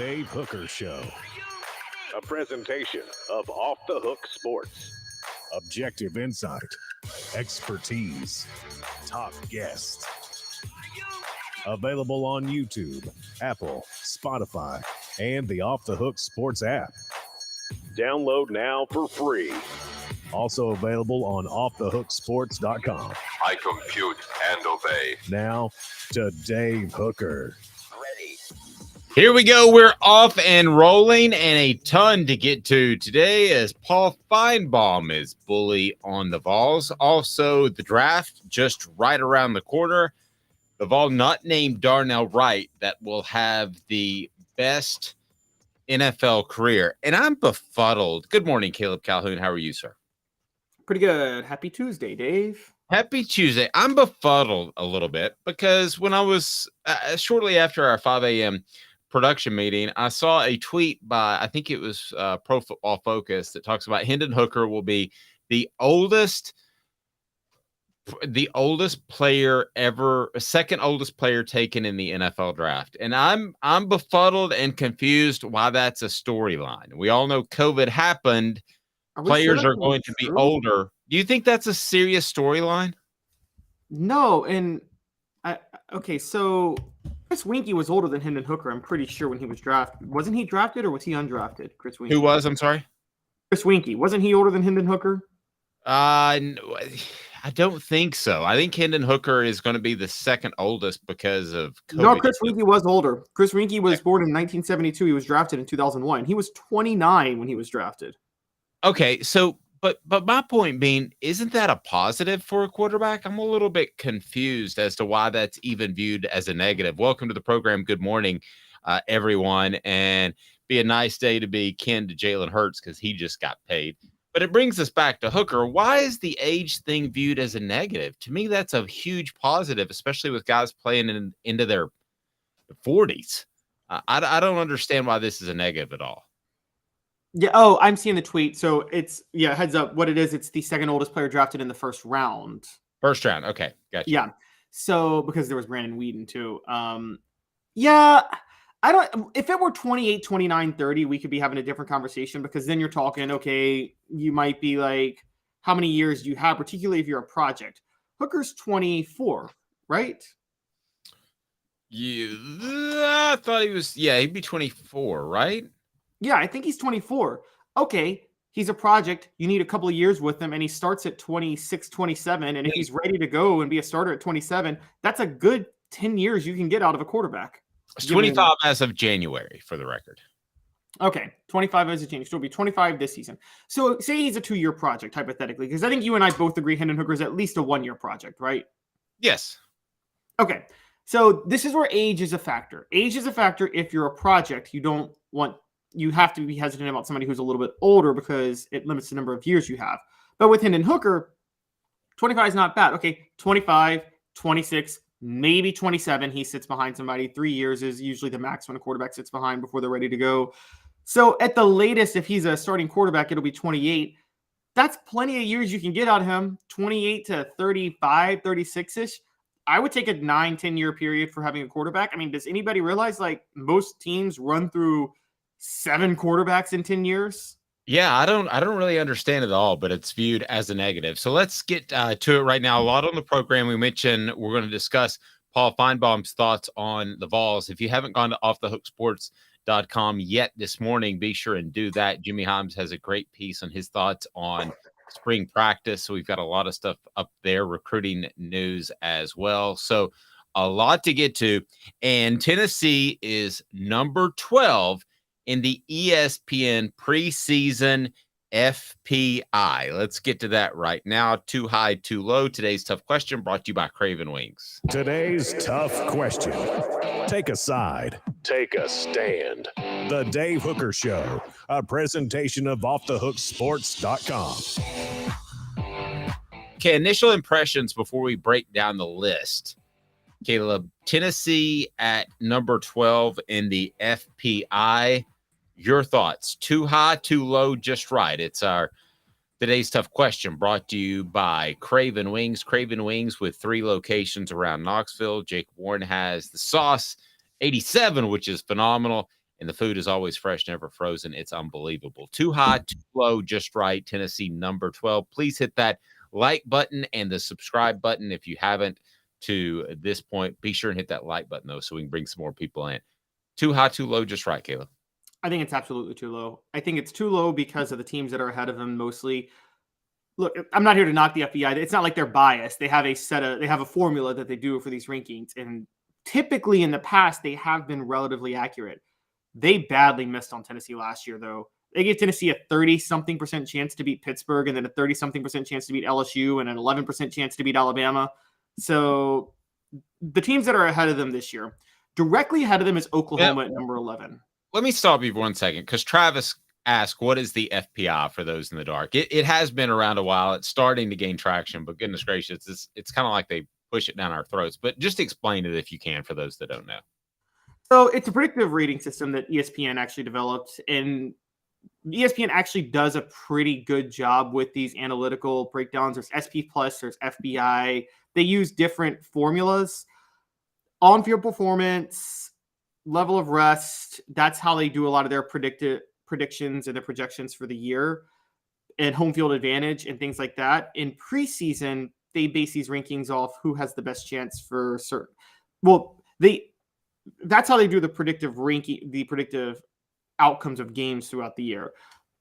Dave Hooker Show. A presentation of Off the Hook Sports. Objective insight, expertise, top guests. Available on YouTube, Apple, Spotify, and the Off the Hook Sports app. Download now for free. Also available on offthehooksports.com. I compute and obey. Now to Dave Hooker. Ready. Here we go. We're off and rolling, and a ton to get to today as Paul Feinbaum is bully on the Vols. Also, the draft just right around the corner. The Vol not named Darnell Wright that will have the best NFL career. And I'm befuddled. Good morning, Caleb Calhoun. How are you, sir? Pretty good. Happy Tuesday, Dave. Happy Tuesday. I'm befuddled a little bit because when I was shortly after our 5 a.m. production meeting, I saw a tweet by, I think it was Pro Football Focus, that talks about Hendon Hooker will be the oldest player ever, second oldest player taken in the NFL draft. And I'm befuddled and confused why that's a storyline. We all know COVID happened. Players are going to be older. Do you think that's a serious storyline? No, and okay, so Chris Winkie was older than Hendon Hooker, I'm pretty sure, when he was drafted. Wasn't he drafted or was he undrafted? Chris Winkie. Who was? I'm sorry? Chris Winkie. Wasn't he older than Hendon Hooker? No, I don't think so. I think Hendon Hooker is going to be the second oldest because of COVID. No, Chris Winkie was older. Chris Winkie was born in 1972. He was drafted in 2001. He was 29 when he was drafted. Okay, so but my point being, isn't that a positive for a quarterback? I'm a little bit confused as to why that's even viewed as a negative. Welcome to the program. Good morning, everyone, and be a nice day to be kin to Jalen Hurts because he just got paid. But it brings us back to Hooker. Why is the age thing viewed as a negative? To me, that's a huge positive, especially with guys playing into their 40s. I don't understand why this is a negative at all. Yeah. Oh, I'm seeing the tweet. So it's, heads up what it is. It's the second oldest player drafted in the first round. First round. Okay. Gotcha. Yeah. So because there was Brandon Whedon too. Yeah. If it were 28, 29, 30, we could be having a different conversation, because then you're talking, okay, you might be like, how many years do you have, particularly if you're a project? Hooker's 24, right? Yeah. I thought he was, he'd be 24, right? Yeah, I think he's 24. Okay, he's a project. You need a couple of years with him, and he starts at 26, 27. And if he's ready to go and be a starter at 27, that's a good 10 years you can get out of a quarterback. It's 25 as of January, for the record. Okay, 25 as a January. So it'll be 25 this season. So say he's a 2-year project, hypothetically, because I think you and I both agree Hendon Hooker is at least a 1-year project, right? Yes. Okay, so this is where age is a factor. Age is a factor if you're a project. You have to be hesitant about somebody who's a little bit older because it limits the number of years you have. But with Hendon Hooker, 25 is not bad. Okay, 25, 26, maybe 27. He sits behind somebody. 3 years is usually the max when a quarterback sits behind before they're ready to go. So at the latest, if he's a starting quarterback, it'll be 28. That's plenty of years you can get out of him. 28 to 35, 36-ish. I would take a 9-10 year period for having a quarterback. I mean, does anybody realize like most teams run through 7 quarterbacks in 10 years? Yeah, I don't really understand it all, but it's viewed as a negative. So let's get to it right now. A lot on the program. We mentioned we're going to discuss Paul Feinbaum's thoughts on the Vols. If you haven't gone to offthehooksports.com yet this morning, be sure and do that. Jimmy Himes has a great piece on his thoughts on spring practice. So we've got a lot of stuff up there, recruiting news as well. So a lot to get to. And Tennessee is number 12 in the ESPN preseason FPI. Let's get to that right now. Too high, too low. Today's tough question brought to you by Craven Wings. Today's tough question. Take a side. Take a stand. The Dave Hooker Show, a presentation of offthehooksports.com. Okay, initial impressions before we break down the list. Caleb, Tennessee at number 12 in the FPI. Your thoughts? Too high, too low, just right. It's our today's tough question brought to you by Craven Wings. Craven Wings with 3 locations around Knoxville. Jake Warren has the sauce, 87, which is phenomenal. and the food is always fresh, never frozen. It's unbelievable. Too high, too low, just right. Tennessee number 12. Please hit that like button and the subscribe button if you haven't to this point. Be sure and hit that like button, though, so we can bring some more people in. Too high, too low, just right, Caleb. I think it's absolutely too low. I think it's too low because of the teams that are ahead of them mostly. Look, I'm not here to knock the FPI. It's not like they're biased. They have a formula that they do for these rankings. And typically in the past, they have been relatively accurate. They badly missed on Tennessee last year, though. They gave Tennessee a 30-something% chance to beat Pittsburgh, and then a 30-something% chance to beat LSU, and an 11% chance to beat Alabama. So the teams that are ahead of them this year, directly ahead of them is Oklahoma at number 11. Let me stop you for 1 second, because Travis asked, what is the FPI for those in the dark? It has been around a while. It's starting to gain traction, but goodness gracious, it's kind of like they push it down our throats. But just explain it if you can for those that don't know. So it's a predictive rating system that ESPN actually developed, and ESPN actually does a pretty good job with these analytical breakdowns. There's SP+, there's FPI. They use different formulas. On-field performance, level of rest, that's how they do a lot of their predictions and their projections for the year, and home field advantage and things like that. In preseason, they base these rankings off who has the best chance for certain. Well, that's how they do the predictive ranking, the predictive outcomes of games throughout the year.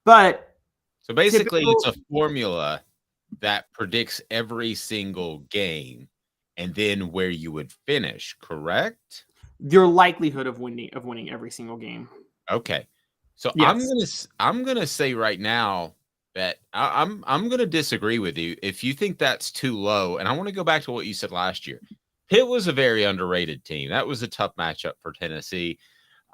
But so basically, it's a formula that predicts every single game and then where you would finish, correct? Your likelihood of winning every single game. Okay. So yes. I'm gonna say right now that I'm gonna disagree with you if you think that's too low. And I want to go back to what you said last year. Pitt was a very underrated team. That was a tough matchup for Tennessee.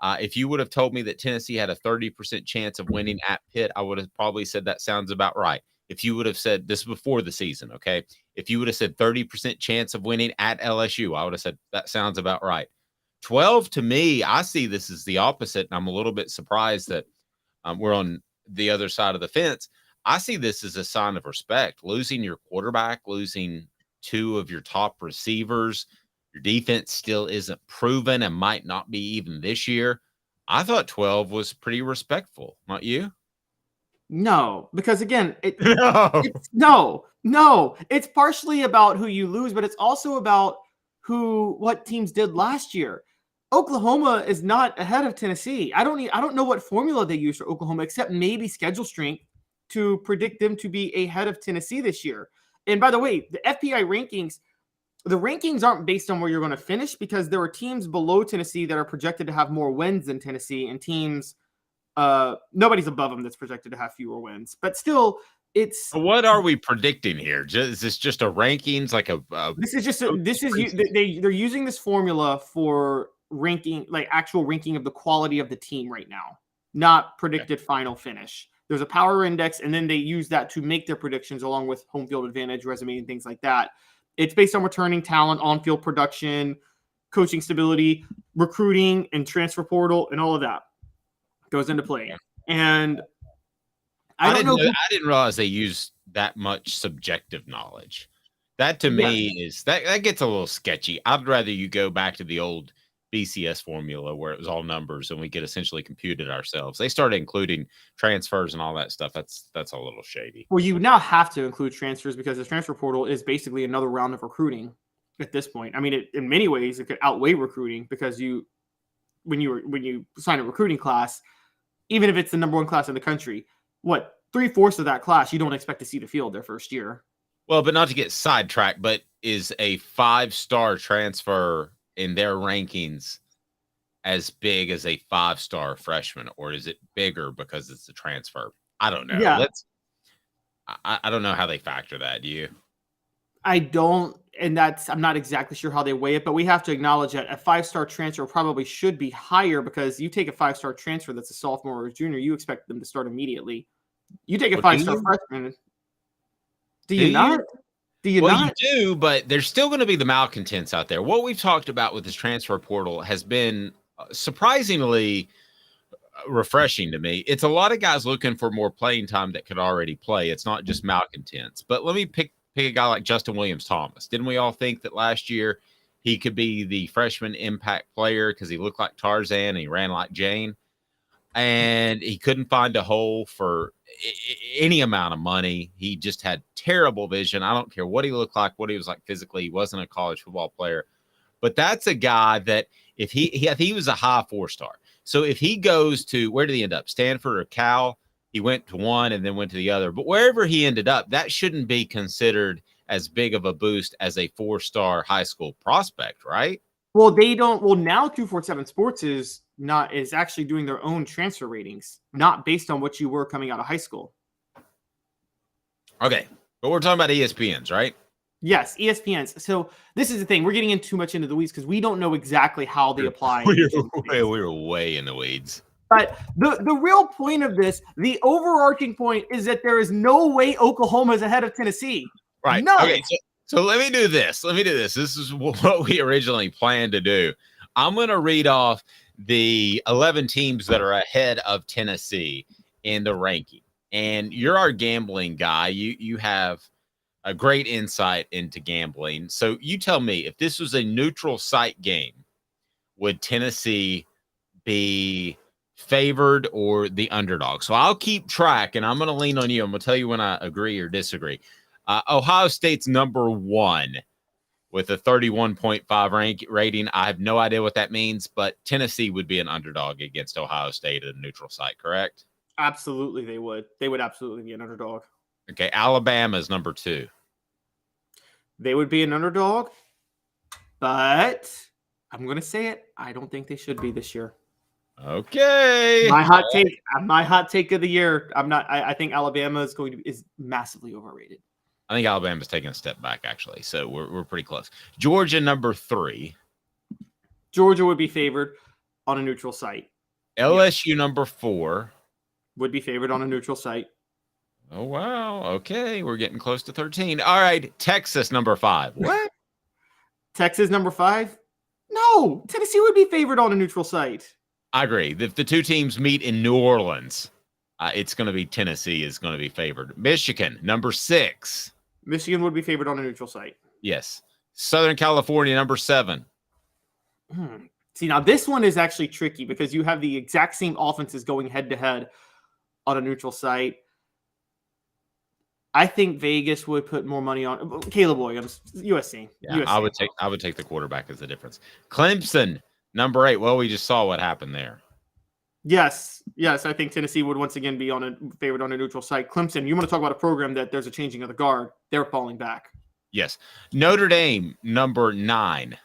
If you would have told me that Tennessee had a 30% chance of winning at Pitt, I would have probably said that sounds about right. If you would have said this before the season, okay? If you would have said 30% chance of winning at LSU, I would have said that sounds about right. 12 to me, I see this as the opposite, and I'm a little bit surprised that we're on the other side of the fence. I see this as a sign of respect. Losing your quarterback, losing two of your top receivers, your defense still isn't proven and might not be even this year. I thought 12 was pretty respectful, not you? No, because again, No. It's partially about who you lose, but it's also about what teams did last year. Oklahoma is not ahead of Tennessee. I don't know what formula they use for Oklahoma, except maybe schedule strength to predict them to be ahead of Tennessee this year. And by the way, the FPI rankings, the rankings aren't based on where you're going to finish, because there are teams below Tennessee that are projected to have more wins than Tennessee, and teams nobody's above them that's projected to have fewer wins. But still, it's what are we predicting here? Is this just a rankings, like they're using this formula for ranking, like actual ranking of the quality of the team right now, not predicted final finish. There's a power index, and then they use that to make their predictions along with home field advantage, resume, and things like that. It's based on returning talent, on-field production, coaching stability, recruiting, and transfer portal, and all of that goes into play. And I didn't realize they use that much subjective knowledge. That to me is that gets a little sketchy. I'd rather you go back to the old BCS formula where it was all numbers and we could essentially compute it ourselves. They started including transfers and all that stuff. That's a little shady. Well, you now have to include transfers because the transfer portal is basically another round of recruiting at this point. I mean, in many ways, it could outweigh recruiting, because when you sign a recruiting class, even if it's the number one class in the country, 3/4 of that class you don't expect to see the field their first year. Well, but not to get sidetracked, but is a 5-star transfer in their rankings as big as a 5-star freshman, or is it bigger because it's a transfer? I don't know. Yeah. I don't know how they factor that. Do you? I don't, and I'm not exactly sure how they weigh it, but we have to acknowledge that a 5-star transfer probably should be higher, because you take a 5-star transfer that's a sophomore or a junior, you expect them to start immediately. You take a 5-star freshman. Do you not? You do, but there's still going to be the malcontents out there. What we've talked about with this transfer portal has been surprisingly refreshing to me. It's a lot of guys looking for more playing time that could already play. It's not just malcontents. But let me pick a guy like Justin Williams-Thomas. Didn't we all think that last year he could be the freshman impact player because he looked like Tarzan and he ran like Jane? and he couldn't find a hole for any amount of money. He just had terrible vision. I don't care what he looked like, what he was like physically. He wasn't a college football player. But that's a guy that if he was a high 4-star. So if he goes to, where did he end up? Stanford or Cal? He went to one and then went to the other. But wherever he ended up, that shouldn't be considered as big of a boost as a 4-star high school prospect, right? Well, they don't. Well, now 247 Sports is actually doing their own transfer ratings, not based on what you were coming out of high school. Okay, but we're talking about ESPN's, right? Yes, ESPN's. So this is the thing. We're getting in too much into the weeds because we don't know exactly how they apply. We're way in the weeds. But the real point of this, the overarching point, is that there is no way Oklahoma is ahead of Tennessee. Right. No. Okay. So let me do this. This is what we originally planned to do. I'm going to read off the 11 teams that are ahead of Tennessee in the ranking. And you're our gambling guy. You have a great insight into gambling. So you tell me, if this was a neutral site game, would Tennessee be favored or the underdog? So I'll keep track, and I'm going to lean on you. I'm going to tell you when I agree or disagree. Ohio State's number 1 with a 31.5 rating. I have no idea what that means, but Tennessee would be an underdog against Ohio State at a neutral site, correct? Absolutely, they would. They would absolutely be an underdog. Okay, Alabama's number 2. They would be an underdog, but I'm going to say it. I don't think they should be this year. Okay. My hot take of the year. I think Alabama is massively overrated. I think Alabama's taking a step back, actually. So we're pretty close. Georgia, number 3. Georgia would be favored on a neutral site. LSU, number 4. Would be favored on a neutral site. Oh, wow. Okay. We're getting close to 13. All right. Texas, number 5. What? Texas, number 5? No. Tennessee would be favored on a neutral site. I agree. If the two teams meet in New Orleans, it's going to be Tennessee is going to be favored. Michigan, number 6. Michigan would be favored on a neutral site. Yes. Southern California, number 7. See, now this one is actually tricky because you have the exact same offenses going head-to-head on a neutral site. I think Vegas would put more money on Caleb Williams, USC. Yeah, USC. I would take the quarterback as the difference. Clemson, number 8. Well, we just saw what happened there. Yes. I think Tennessee would once again be favored on a neutral site. Clemson, you want to talk about a program that there's a changing of the guard? They're falling back. Yes. Notre Dame, number 9.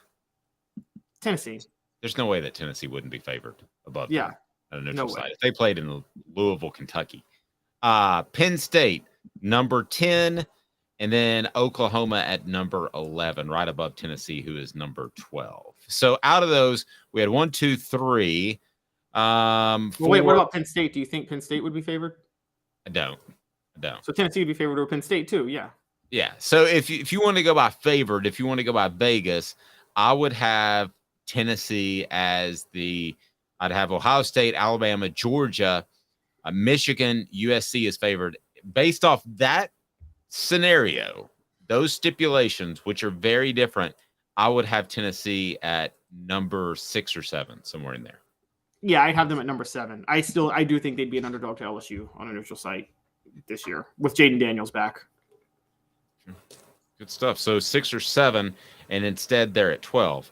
Tennessee. There's no way that Tennessee wouldn't be favored above them at a neutral site. If they played in Louisville, Kentucky. Penn State, number 10, and then Oklahoma at number 11, right above Tennessee, who is number 12. So out of those, we had 1, 2, 3. Wait, what about Penn State? Do you think Penn State would be favored? I don't. So Tennessee would be favored over Penn State too, yeah. Yeah. So if you want to go by favored, if you want to go by Vegas, I would have Tennessee as I'd have Ohio State, Alabama, Georgia, Michigan, USC is favored. Based off that scenario, those stipulations, which are very different, I would have Tennessee at number 6 or 7, somewhere in there. Yeah, I'd have them at number 7. I do think they'd be an underdog to LSU on a neutral site this year with Jaden Daniels back. Good stuff. So 6 or 7, and instead they're at 12.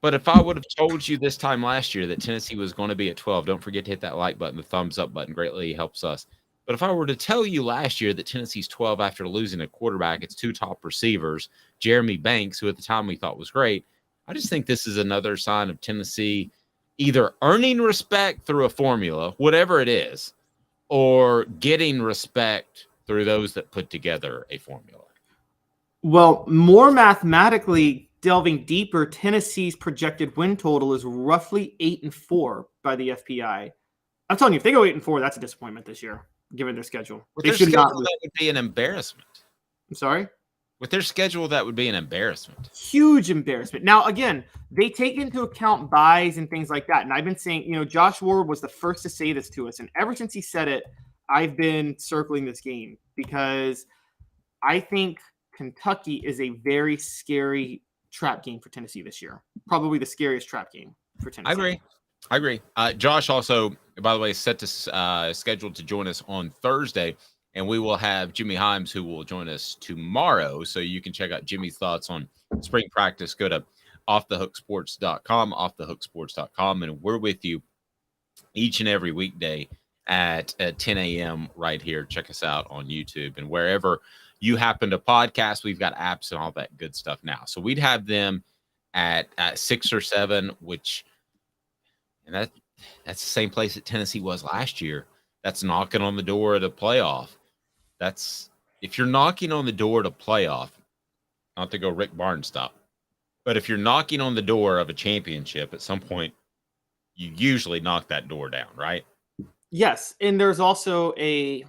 But if I would have told you this time last year that Tennessee was going to be at 12, don't forget to hit that like button. The thumbs up button greatly helps us. But if I were to tell you last year that Tennessee's 12 after losing a quarterback, its 2 top receivers, Jeremy Banks, who at the time we thought was great, I just think this is another sign of Tennessee either earning respect through a formula, whatever it is, or getting respect through those that put together a formula. Well, more mathematically, delving deeper, Tennessee's projected win total is roughly 8-4 by the FPI. I'm telling you, if they go 8-4, that's a disappointment this year, given their schedule. With their schedule, that would be an embarrassment. I'm sorry? With their schedule, that would be an embarrassment. Huge embarrassment. Now, again, they take into account buys and things like that. And I've been saying, Josh Ward was the first to say this to us. And ever since he said it, I've been circling this game because I think Kentucky is a very scary trap game for Tennessee this year. Probably the scariest trap game for Tennessee. I agree. I agree. Josh also, by the way, is set to scheduled to join us on Thursday, and we will have Jimmy Himes who will join us tomorrow. So you can check out Jimmy's thoughts on spring practice. Go to offthehooksports.com, and we're with you each and every weekday at 10 a.m. right here. Check us out on YouTube and wherever you happen to podcast. We've got apps and all that good stuff now. So we'd have them at 6 or 7, and that's the same place that Tennessee was last year. That's knocking on the door of the playoff. That's if you're knocking on the door to playoff, not to go Rick Barnes stop, but if you're knocking on the door of a championship at some point, you usually knock that door down, right? Yes, and there's also I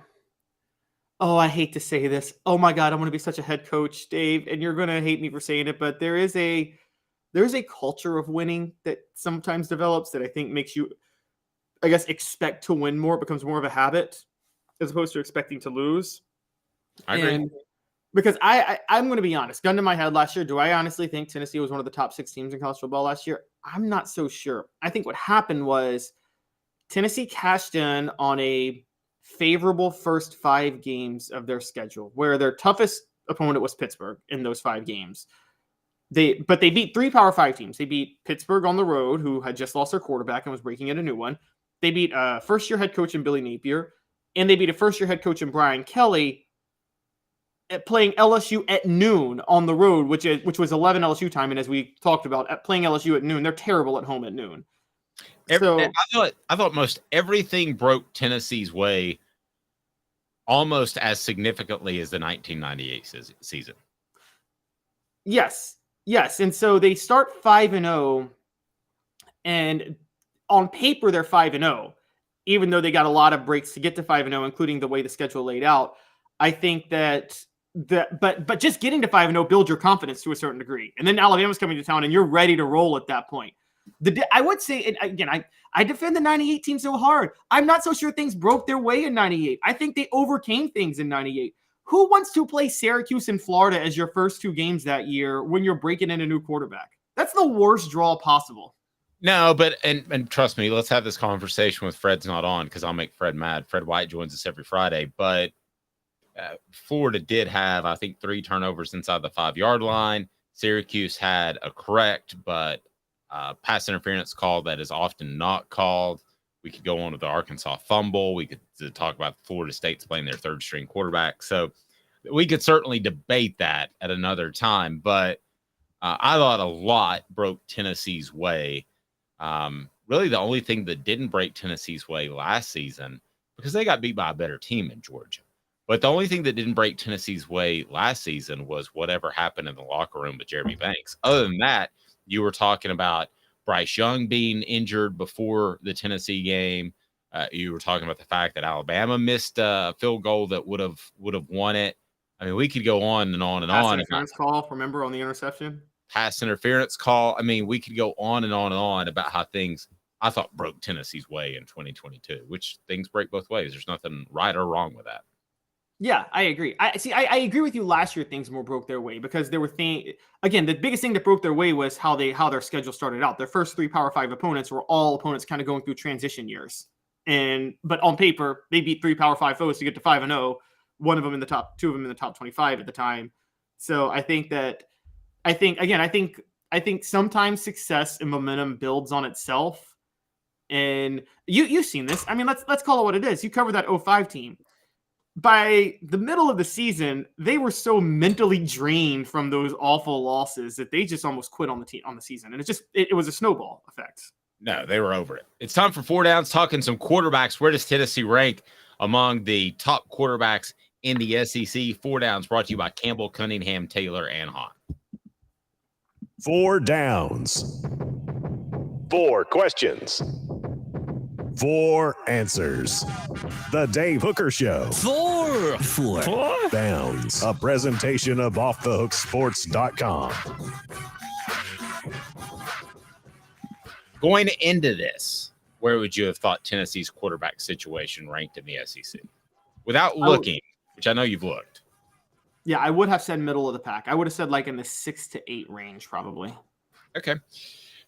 hate to say this. Oh my God, I'm going to be such a head coach, Dave, and you're going to hate me for saying it, but there's a culture of winning that sometimes develops that I think makes you, I guess, expect to win more. It becomes more of a habit as opposed to expecting to lose. I agree. And because I'm going to be honest, gun to my head last year, do I honestly think Tennessee was one of the top 6 teams in college football last year? I'm not so sure. I think what happened was Tennessee cashed in on a favorable first 5 games of their schedule, where their toughest opponent was Pittsburgh in those 5 games. But they beat 3 Power 5 teams. They beat Pittsburgh on the road, who had just lost their quarterback and was breaking in a new one. They beat a first-year head coach in Billy Napier, and they beat a first-year head coach in Brian Kelly at playing LSU at noon on the road, which was 11 LSU time. And as we talked about, at playing LSU at noon, they're terrible at home at noon. I thought most everything broke Tennessee's way almost as significantly as the 1998 season. Yes. And so they start 5-0, and on paper they're 5-0, even though they got a lot of breaks to get to 5-0, including the way the schedule laid out. I think but just getting to 5-0 builds your confidence to a certain degree. And then Alabama's coming to town and you're ready to roll at that point. I would say, and again, I defend the 98 team so hard. I'm not so sure things broke their way in 98. I think they overcame things in 98. Who wants to play Syracuse and Florida as your first 2 games that year when you're breaking in a new quarterback? That's the worst draw possible. No, but and trust me, let's have this conversation with Fred's not on, because I'll make Fred mad. Fred White joins us every Friday, but Florida did have, I think, 3 turnovers inside the 5-yard line. Syracuse had a correct, but pass interference call that is often not called. We could go on to the Arkansas fumble. We could talk about Florida State's playing their 3rd-string quarterback. So we could certainly debate that at another time. But I thought a lot broke Tennessee's way. Really, the only thing that didn't break Tennessee's way last season, because they got beat by a better team in Georgia. But the only thing that didn't break Tennessee's way last season was whatever happened in the locker room with Jeremy Banks. Other than that, you were talking about Bryce Young being injured before the Tennessee game. You were talking about the fact that Alabama missed a field goal that would have won it. I mean, we could go on and on and Pass on. interference call, remember, on the interception? Pass interference call. I mean, we could go on and on and on about how things, I thought, broke Tennessee's way in 2022, which things break both ways. There's nothing right or wrong with that. Yeah, I agree. I agree with you. Last year, things more broke their way because there were things. Again, the biggest thing that broke their way was how their schedule started out. Their first 3 Power 5 opponents were all opponents kind of going through transition years, but on paper they beat 3 Power 5 foes to get to 5-0. One of them in the top, 2 of them in the top 25 at the time. So I think sometimes success and momentum builds on itself, and you've seen this. I mean, let's call it what it is. You cover that 05 team. By the middle of the season, they were so mentally drained from those awful losses that they just almost quit on the season. And it was a snowball effect. No, they were over it. It's time for 4 Downs, talking some quarterbacks. Where does Tennessee rank among the top quarterbacks in the SEC? 4 Downs brought to you by Campbell, Cunningham, Taylor, and Hahn. 4 Downs. 4 questions. 4 answers. The Dave Hooker Show. 4 Downs. A presentation of offthehooksports.com. Going into this, where would you have thought Tennessee's quarterback situation ranked in the SEC? Without looking, which I know you've looked. Yeah, I would have said middle of the pack. I would have said like in the 6 to 8 range, probably. Okay.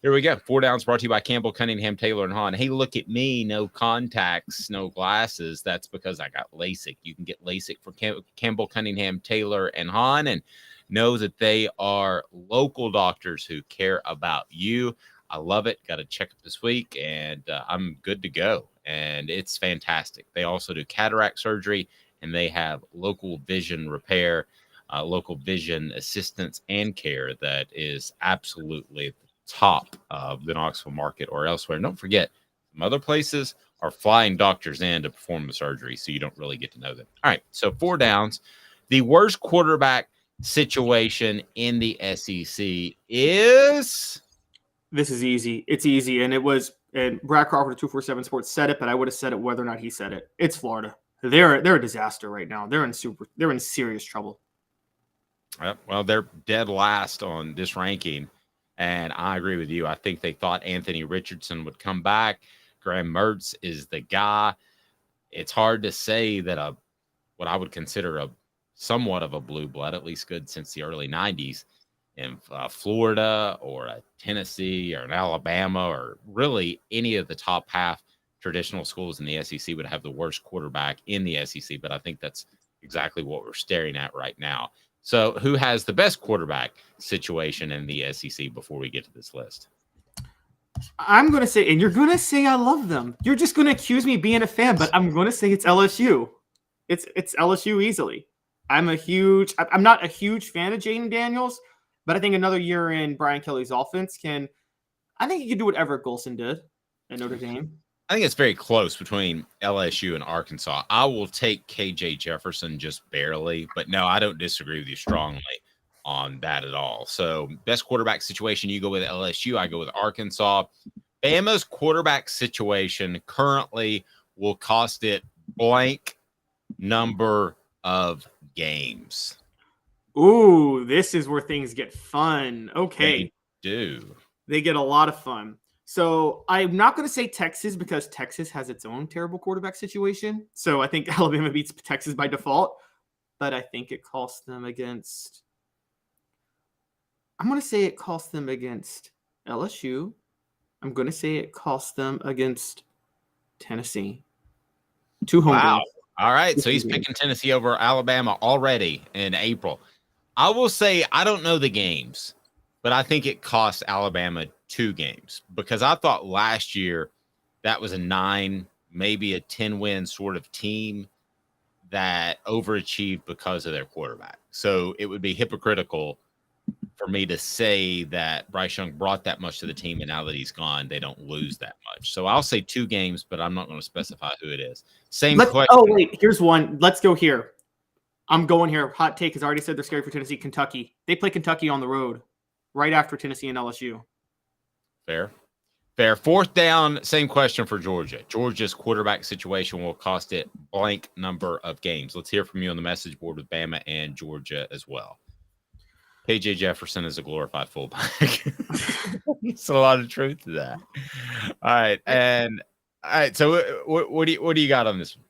Here we go. 4 downs brought to you by Campbell, Cunningham, Taylor, and Hahn. Hey, look at me. No contacts, no glasses. That's because I got LASIK. You can get LASIK for Campbell, Cunningham, Taylor, and Hahn, and know that they are local doctors who care about you. I love it. Got a checkup this week, and I'm good to go. And it's fantastic. They also do cataract surgery, and they have local vision repair, local vision assistance and care that is absolutely top of the Knoxville market or elsewhere. And don't forget, some other places are flying doctors in to perform the surgery, so you don't really get to know them. All right, so 4 downs. The worst quarterback situation in the SEC is... This is easy. It's easy, and Brad Crawford of 247 Sports said it, but I would have said it whether or not he said it. It's Florida. They're a disaster right now. They're in serious trouble. Well, they're dead last on this ranking. And I agree with you. I think they thought Anthony Richardson would come back. Graham Mertz is the guy. It's hard to say that what I would consider somewhat of a blue blood, at least good since the early 90s, in Florida or a Tennessee or an Alabama or really any of the top half traditional schools in the SEC would have the worst quarterback in the SEC. But I think that's exactly what we're staring at right now. So who has the best quarterback situation in the SEC before we get to this list? I'm going to say, and you're going to say I love them. You're just going to accuse me of being a fan, but I'm going to say it's LSU. It's LSU easily. I'm not a huge fan of Jaden Daniels, but I think another year in Brian Kelly's offense I think he can do whatever Golson did at Notre Dame. I think it's very close between LSU and Arkansas. I will take KJ Jefferson just barely, but no, I don't disagree with you strongly on that at all. So best quarterback situation, you go with LSU, I go with Arkansas. Bama's quarterback situation currently will cost it blank number of games. Ooh, this is where things get fun. Okay. They get a lot of fun. So I'm not going to say Texas because Texas has its own terrible quarterback situation. So I think Alabama beats Texas by default, but I think it costs them against LSU. I'm going to say it costs them against Tennessee. 2 home games. All right. So he's picking Tennessee over Alabama already in April. I will say I don't know the games, but I think it costs Alabama 2 games because I thought last year that was a 9, maybe a 10-win sort of team that overachieved because of their quarterback. So it would be hypocritical for me to say that Bryce Young brought that much to the team, and now that he's gone, they don't lose that much. So I'll say 2 games, but I'm not going to specify who it is. Question. Oh, wait, here's one. Let's go here. I'm going here. Hot take has already said they're scared for Tennessee. Kentucky. They play Kentucky on the road right after Tennessee and LSU. Fair. 4th down, same question for Georgia. Georgia's quarterback situation will cost it blank number of games. Let's hear from you on the message board with Bama and Georgia as well. KJ Jefferson is a glorified fullback. There's a lot of truth to that. All right. So what do you got on this one?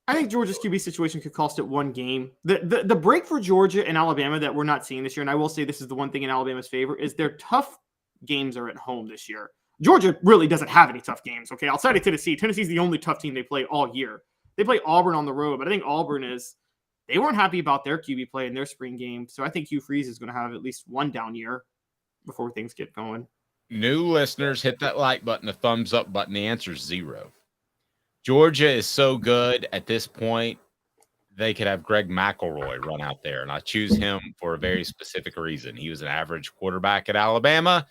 I think Georgia's QB situation could cost it 1 game. The break for Georgia and Alabama that we're not seeing this year, and I will say this is the one thing in Alabama's favor, is their tough games are at home this year. Georgia really doesn't have any tough games, okay? Outside of Tennessee, Tennessee's the only tough team they play all year. They play Auburn on the road, but I think Auburn they weren't happy about their QB play in their spring game, so I think Hugh Freeze is going to have at least 1 down year before things get going. New listeners, hit that like button, the thumbs up button. The answer is 0. Georgia is so good at this point, they could have Greg McElroy run out there, and I choose him for a very specific reason. He was an average quarterback at Alabama.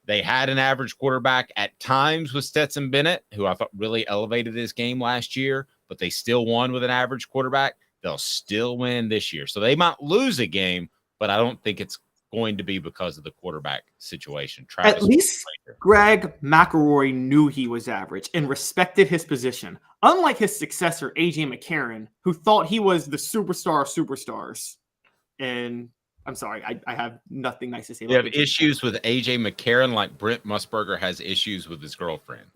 They had an average quarterback at times with Stetson Bennett, who I thought really elevated his game last year, but they still won with an average quarterback. They'll still win this year. So they might lose a game, but I don't think it's going to be because of the quarterback situation. At least Greg McElroy knew he was average and respected his position. Unlike his successor, A.J. McCarron, who thought he was the superstar of superstars. And I'm sorry, I have nothing nice to say about it. You have issues with A.J. McCarron like Brent Musburger has issues with his girlfriend.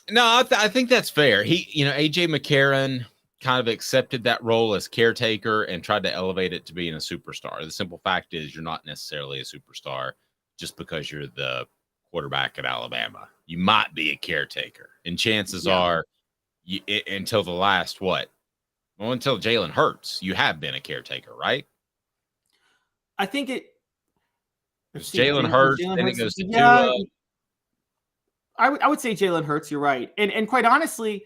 No, I think that's fair. A.J. McCarron kind of accepted that role as caretaker and tried to elevate it to being a superstar. The simple fact is you're not necessarily a superstar just because you're the quarterback at Alabama. You might be a caretaker, and chances are until the last until Jalen Hurts, you have been a caretaker, right? I think it. It's Jalen Hurts, then it goes to yeah, Tua. I would say Jalen Hurts. You're right, and quite honestly,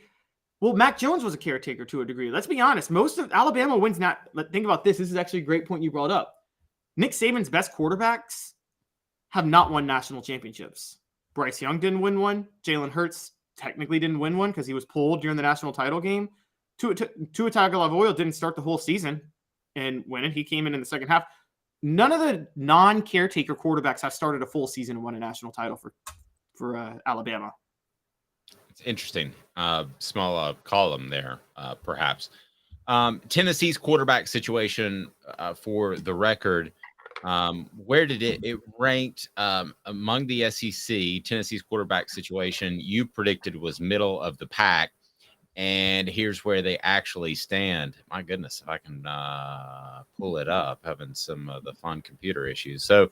well, Mac Jones was a caretaker to a degree. Let's be honest. Most of Alabama wins not. Think about this. This is actually a great point you brought up. Nick Saban's best quarterbacks have not won national championships. Bryce Young didn't win one. Jalen Hurts technically didn't win one because he was pulled during the national title game. Tua Tagovailoa didn't start the whole season and win it. He came in the second half. None of the non-caretaker quarterbacks have started a full season and won a national title for Alabama. It's interesting. Small column there, perhaps. Tennessee's quarterback situation, for the record, where did it ranked among the SEC? Tennessee's quarterback situation you predicted was middle of the pack, and here's where they actually stand. My goodness, if I can pull it up, having some of the fun computer issues. So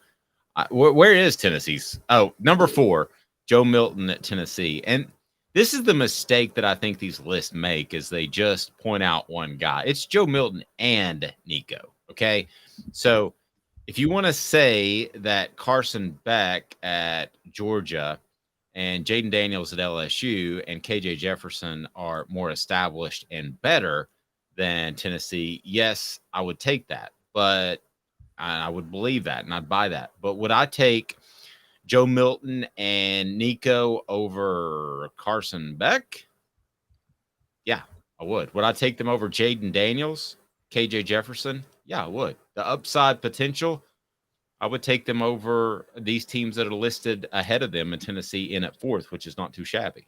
where is Tennessee's? Oh, number 4, Joe Milton at Tennessee. And this is the mistake that I think these lists make, is they just point out one guy. It's Joe Milton and Nico. Okay. So if you want to say that Carson Beck at Georgia and Jaden Daniels at LSU and KJ Jefferson are more established and better than Tennessee, yes, I would take that. But I would believe that and I'd buy that. But would I take Joe Milton and Nico over Carson Beck? Yeah, I would. Would I take them over Jaden Daniels, KJ Jefferson? Yeah, I would. The upside potential, I would take them over these teams that are listed ahead of them in Tennessee in at 4th, which is not too shabby.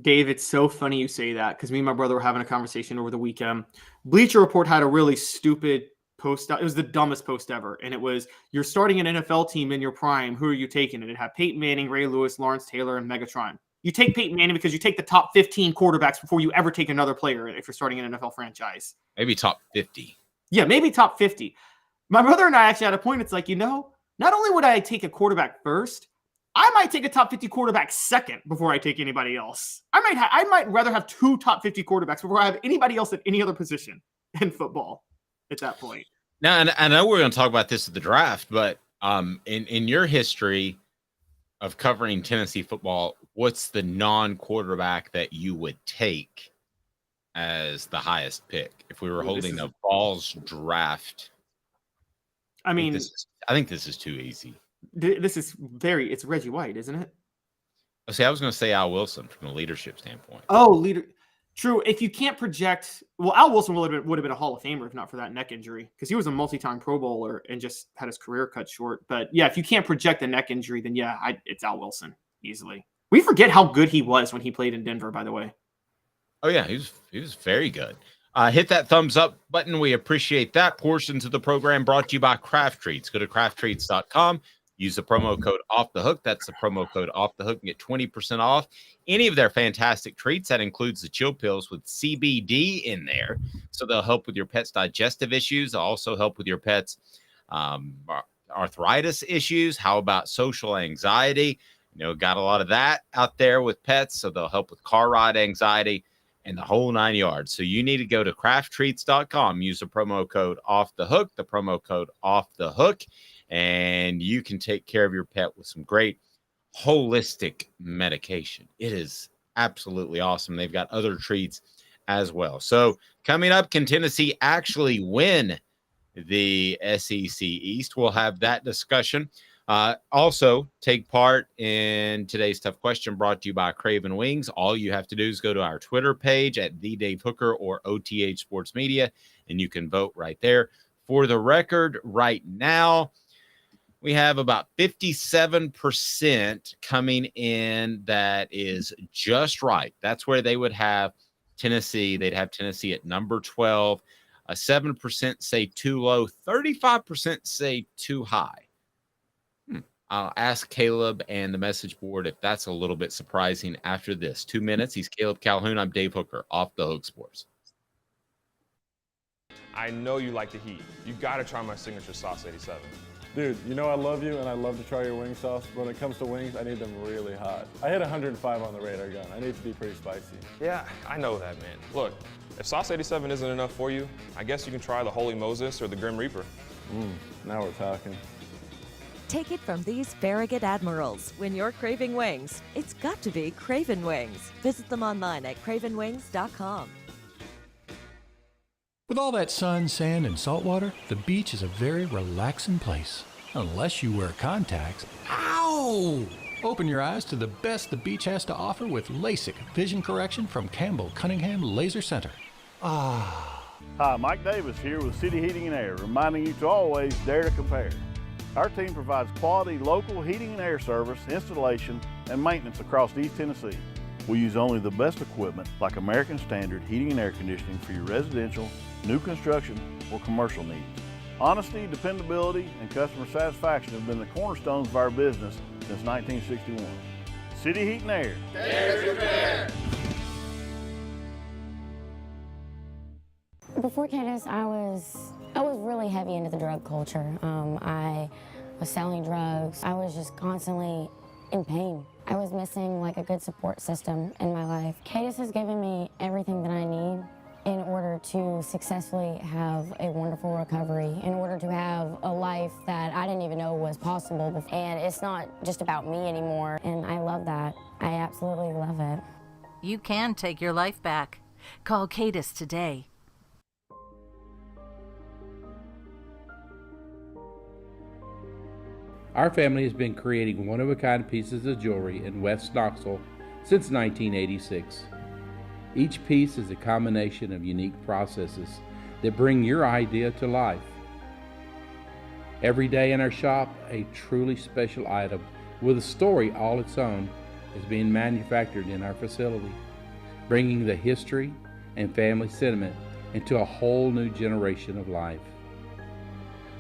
Dave, it's so funny you say that because me and my brother were having a conversation over the weekend. Bleacher Report had a really stupid post. It was the dumbest post ever. And it was, you're starting an NFL team in your prime. Who are you taking? And it had Peyton Manning, Ray Lewis, Lawrence Taylor, and Megatron. You take Peyton Manning because you take the top 15 quarterbacks before you ever take another player if you're starting an NFL franchise. Maybe top 50. Yeah, maybe top 50. My brother and I actually had a point. It's like, not only would I take a quarterback first, I might take a top 50 quarterback second before I take anybody else. I might rather have 2 top 50 quarterbacks before I have anybody else at any other position in football at that point. Now, and I know we're going to talk about this at the draft, but in your history of covering Tennessee football, what's the non-quarterback that you would take as the highest pick if we were holding a Vols draft? I think this is too easy. This is it's Reggie White, isn't it? I was going to say Al Wilson from a leadership standpoint. Oh, leader. True. If you can't project, Al Wilson would have been a Hall of Famer if not for that neck injury, because he was a multi-time Pro Bowler and just had his career cut short. But yeah, if you can't project a neck injury, then it's Al Wilson easily. We forget how good he was when he played in Denver, by the way. Oh yeah, he was very good. Hit that thumbs up button. We appreciate that. Portions of the program brought to you by Craft Treats. Go to crafttreats.com. Use the promo code Off the Hook. That's the promo code Off the Hook and get 20% off any of their fantastic treats. That includes the chill pills with CBD in there. So they'll help with your pet's digestive issues. They'll also help with your pet's arthritis issues. How about social anxiety? Got a lot of that out there with pets. So they'll help with car ride anxiety and the whole 9 yards. So you need to go to crafttreats.com. Use the promo code Off the Hook. The promo code Off the Hook. And you can take care of your pet with some great holistic medication. It is absolutely awesome. They've got other treats as well. So coming up, can Tennessee actually win the SEC East? We'll have that discussion. Also, take part in today's Tough Question brought to you by Craven Wings. All you have to do is go to our Twitter page at The Dave Hooker or OTH Sports Media, and you can vote right there. For the record, right now, we have about 57% coming in that is just right. That's where they would have Tennessee. They'd have Tennessee at number 12. 7% say too low. 35% say too high. I'll ask Caleb and the message board if that's a little bit surprising after this. 2 minutes. He's Caleb Calhoun. I'm Dave Hooker, Off the Hook Sports. I know you like the heat. You gotta try my signature sauce 87. Dude, you know I love you and I love to try your wing sauce, but when it comes to wings, I need them really hot. I hit 105 on the radar gun. I need to be pretty spicy. Yeah, I know that, man. Look, if sauce 87 isn't enough for you, I guess you can try the Holy Moses or the Grim Reaper. Now we're talking. Take it from these Farragut admirals. When you're craving wings, it's got to be Craven Wings. Visit them online at cravenwings.com. With all that sun, sand, and salt water, the beach is a very relaxing place. Unless you wear contacts. Ow! Open your eyes to the best the beach has to offer with LASIK vision correction from Campbell Cunningham Laser Center. Hi, Mike Davis here with City Heating and Air, reminding you to always dare to compare. Our team provides quality local heating and air service, installation, and maintenance across East Tennessee. We use only the best equipment like American Standard heating and air conditioning for your residential, new construction, or commercial needs. Honesty, dependability, and customer satisfaction have been the cornerstones of our business since 1961. City Heat and Air. Dare to compare. Before Cadis, I was really heavy into the drug culture. I was selling drugs. I was just constantly in pain. I was missing like a good support system in my life. Cadis has given me everything that I need in order to successfully have a wonderful recovery, in order to have a life that I didn't even know was possible. And it's not just about me anymore, and I love that. I absolutely love it. You can take your life back. Call Cadis today. Our family has been creating one-of-a-kind pieces of jewelry in West Knoxville since 1986. Each piece is a combination of unique processes that bring your idea to life. Every day in our shop, a truly special item with a story all its own is being manufactured in our facility, bringing the history and family sentiment into a whole new generation of life.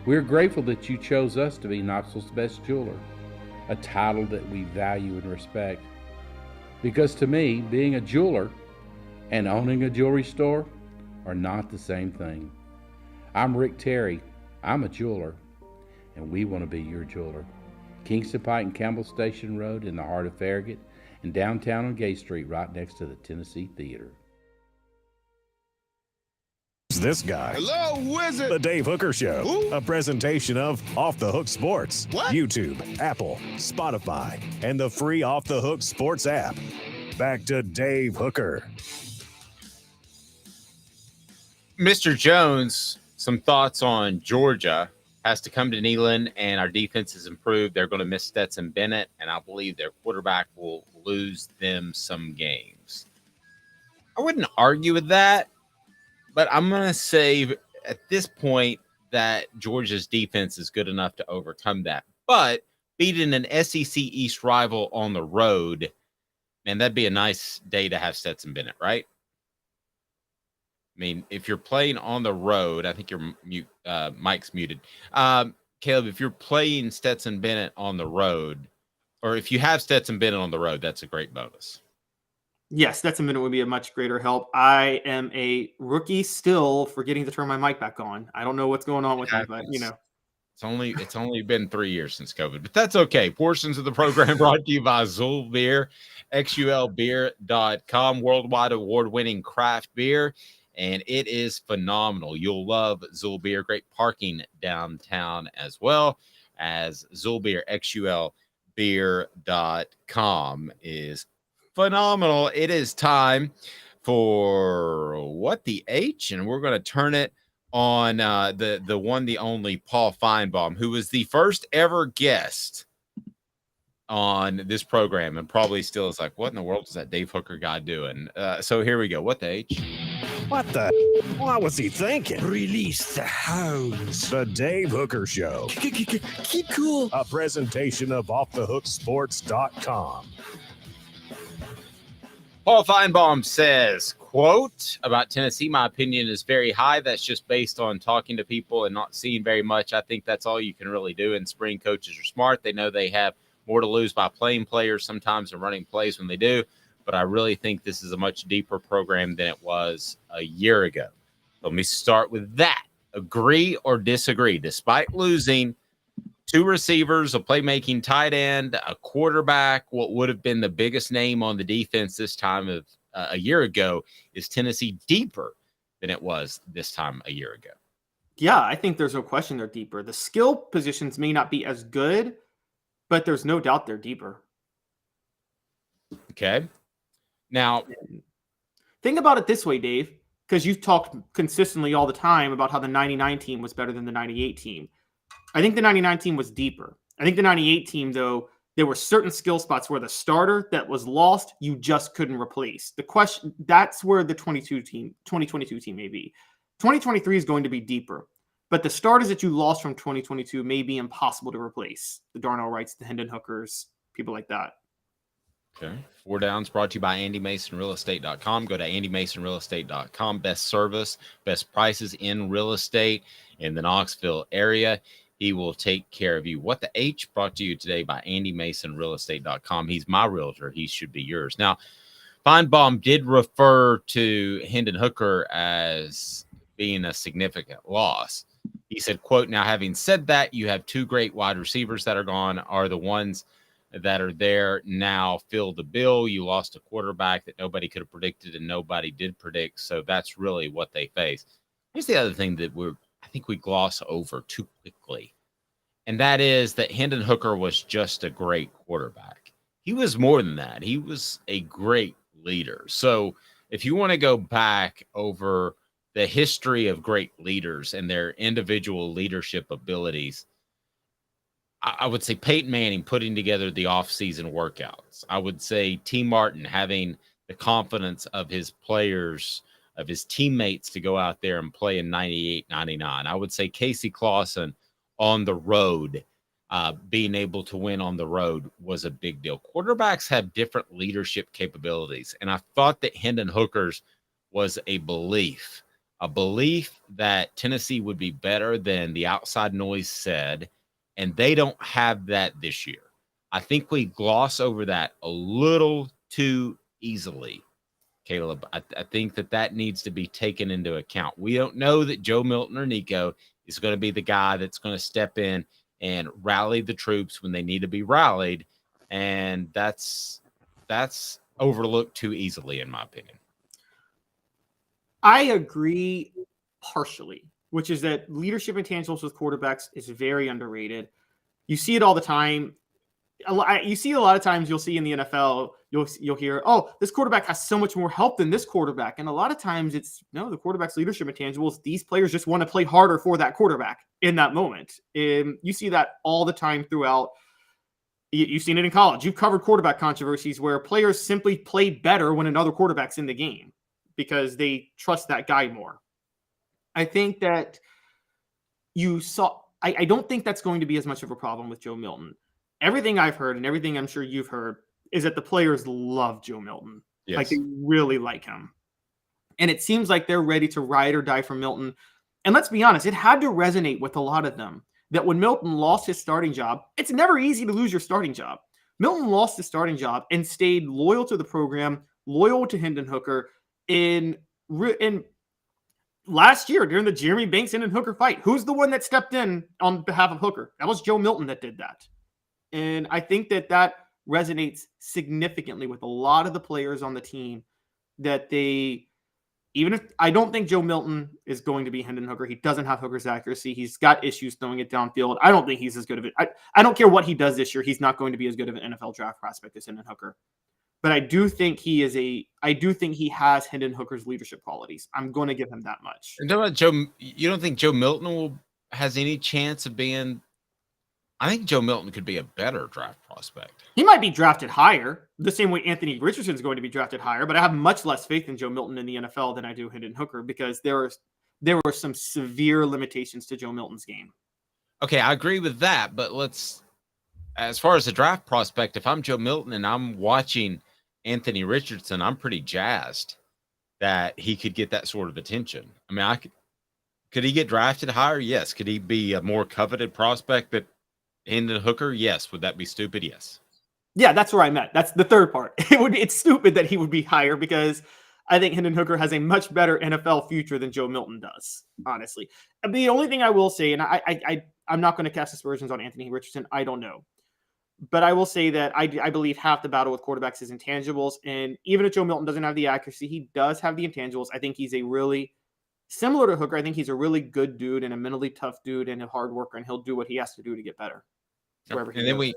We're grateful that you chose us to be Knoxville's best jeweler, a title that we value and respect. Because to me, being a jeweler and owning a jewelry store are not the same thing. I'm Rick Terry, I'm a jeweler, and we want to be your jeweler. Kingston Pike and Campbell Station Road in the heart of Farragut, and downtown on Gay Street right next to the Tennessee Theater. This guy. Hello, wizard. The Dave Hooker Show. Who? A presentation of Off the Hook Sports. What? YouTube, Apple, Spotify, and the free Off the Hook Sports app. Back to Dave Hooker. Mr. Jones, some thoughts on Georgia. Has to come to Neyland, and our defense has improved. They're going to miss Stetson Bennett, and I believe their quarterback will lose them some games. I wouldn't argue with that, but I'm going to say at this point that Georgia's defense is good enough to overcome that. But beating an SEC East rival on the road, man, that'd be a nice day to have Stetson Bennett, right? I mean, if you're playing on the road, I think your mic's muted. Caleb, if you're playing Stetson Bennett on the road, or if you have Stetson Bennett on the road, that's a great bonus. Yes, Stetson Bennett would be a much greater help. I am a rookie still forgetting to turn my mic back on. I don't know what's going on with me, but you know. It's only been 3 years since COVID, but that's okay. Portions of the program brought to you by Zul Beer, xulbeer.com, worldwide award-winning craft beer, and it is phenomenal. You'll love Zul Beer. Great parking downtown as well as Zul Beer, xulbeer.com is phenomenal. It is time for What the H, and we're going to turn it on the one, the only Paul Feinbaum, who was the first ever guest on this program and probably still is like, what in the world is that Dave Hooker guy doing? So here we go. What the H? What the? What was he thinking? Release the hounds. The Dave Hooker Show. Keep cool. A presentation of OffTheHookSports.com. Paul Feinbaum says, quote, about Tennessee, my opinion is very high. That's just based on talking to people and not seeing very much. I think that's all you can really do. And spring coaches are smart. They know they have more to lose by playing players sometimes and running plays when they do. But I really think this is a much deeper program than it was a year ago. Let me start with that. Agree or disagree? Despite losing 2 receivers, a playmaking tight end, a quarterback, what would have been the biggest name on the defense this time of a year ago, is Tennessee deeper than it was this time a year ago? Yeah, I think there's no question they're deeper. The skill positions may not be as good, but there's no doubt they're deeper. Okay. Now, think about it this way, Dave, because you've talked consistently all the time about how the 99 team was better than the 98 team. I think the 99 team was deeper. I think the 98 team, though, there were certain skill spots where the starter that was lost, you just couldn't replace. The question, that's where the 2022 team may be. 2023 is going to be deeper, but the starters that you lost from 2022 may be impossible to replace. The Darnell Wrights, the Hendon Hookers, people like that. Okay. 4 Downs brought to you by AndyMasonRealEstate.com. Go to AndyMasonRealEstate.com. Best service, best prices in real estate in the Knoxville area. He will take care of you. What the H brought to you today by AndyMasonRealEstate.com. He's my realtor. He should be yours. Now, Feinbaum did refer to Hendon Hooker as being a significant loss. He said, quote, "Now, having said that, you have 2 great wide receivers that are gone. Are the ones that are there now fill the bill? You lost a quarterback that nobody could have predicted and nobody did predict. So that's really what they face." Here's the other thing that I think we gloss over too quickly. And that is that Hendon Hooker was just a great quarterback. He was more than that. He was a great leader. So if you want to go back over the history of great leaders and their individual leadership abilities, I would say Peyton Manning putting together the offseason workouts. I would say T. Martin having the confidence of his players, of his teammates to go out there and play in 98, 99. I would say Casey Clausen on the road, being able to win on the road was a big deal. Quarterbacks have different leadership capabilities, and I thought that Hendon Hooker's was a belief that Tennessee would be better than the outside noise said, and they don't have that this year. I think we gloss over that a little too easily, Caleb. I think that needs to be taken into account. We don't know that Joe Milton or Nico is going to be the guy that's going to step in and rally the troops when they need to be rallied, and that's overlooked too easily, in my opinion. I agree partially, which is that leadership intangibles with quarterbacks is very underrated. You see it all the time. You see it a lot of times. You'll see in the NFL, you'll hear, "Oh, this quarterback has so much more help than this quarterback." And a lot of times it's no, the quarterback's leadership intangibles. These players just want to play harder for that quarterback in that moment. You see that all the time throughout. You've seen it in college. You've covered quarterback controversies where players simply play better when another quarterback's in the game because they trust that guy more. I think that I don't think that's going to be as much of a problem with Joe Milton. Everything I've heard and everything I'm sure you've heard is that the players love Joe Milton. Yes. Like they really like him. And it seems like they're ready to ride or die for Milton. And let's be honest, it had to resonate with a lot of them that when Milton lost his starting job, it's never easy to lose your starting job. Milton lost his starting job and stayed loyal to the program, loyal to Hendon Hooker in last year during the Jeremy Banks and Hooker fight. Who's the one that stepped in on behalf of Hooker? That was Joe Milton that did that. And I think that resonates significantly with a lot of the players on the team that even if I don't think Joe Milton is going to be Hendon Hooker. He doesn't have Hooker's accuracy. He's got issues throwing it downfield. I don't think he's as good of it. I don't care what he does this year. He's not going to be as good of an NFL draft prospect as Hendon Hooker. But I do think he has Hendon Hooker's leadership qualities. I'm going to give him that much. And about Joe, you don't think Joe Milton has any chance of being? I think Joe Milton could be a better draft prospect. He might be drafted higher, the same way Anthony Richardson is going to be drafted higher. But I have much less faith in Joe Milton in the NFL than I do Hendon Hooker because there were some severe limitations to Joe Milton's game. Okay, I agree with that. But as far as the draft prospect, if I'm Joe Milton and I'm watching Anthony Richardson, I'm pretty jazzed that he could get that sort of attention. I mean, could he get drafted higher? Yes. Could he be a more coveted prospect that Hendon Hooker? Yes. Would that be stupid? Yes. Yeah, that's where I'm at. That's the third part. It's stupid that he would be higher because I think Hendon Hooker has a much better NFL future than Joe Milton does, honestly. The only thing I will say, and I'm not going to cast aspersions on Anthony Richardson. I don't know. But I will say that I believe half the battle with quarterbacks is intangibles. And even if Joe Milton doesn't have the accuracy, he does have the intangibles. I think he's a really, similar to Hooker, I think he's a really good dude and a mentally tough dude and a hard worker, and he'll do what he has to do to get better. And then we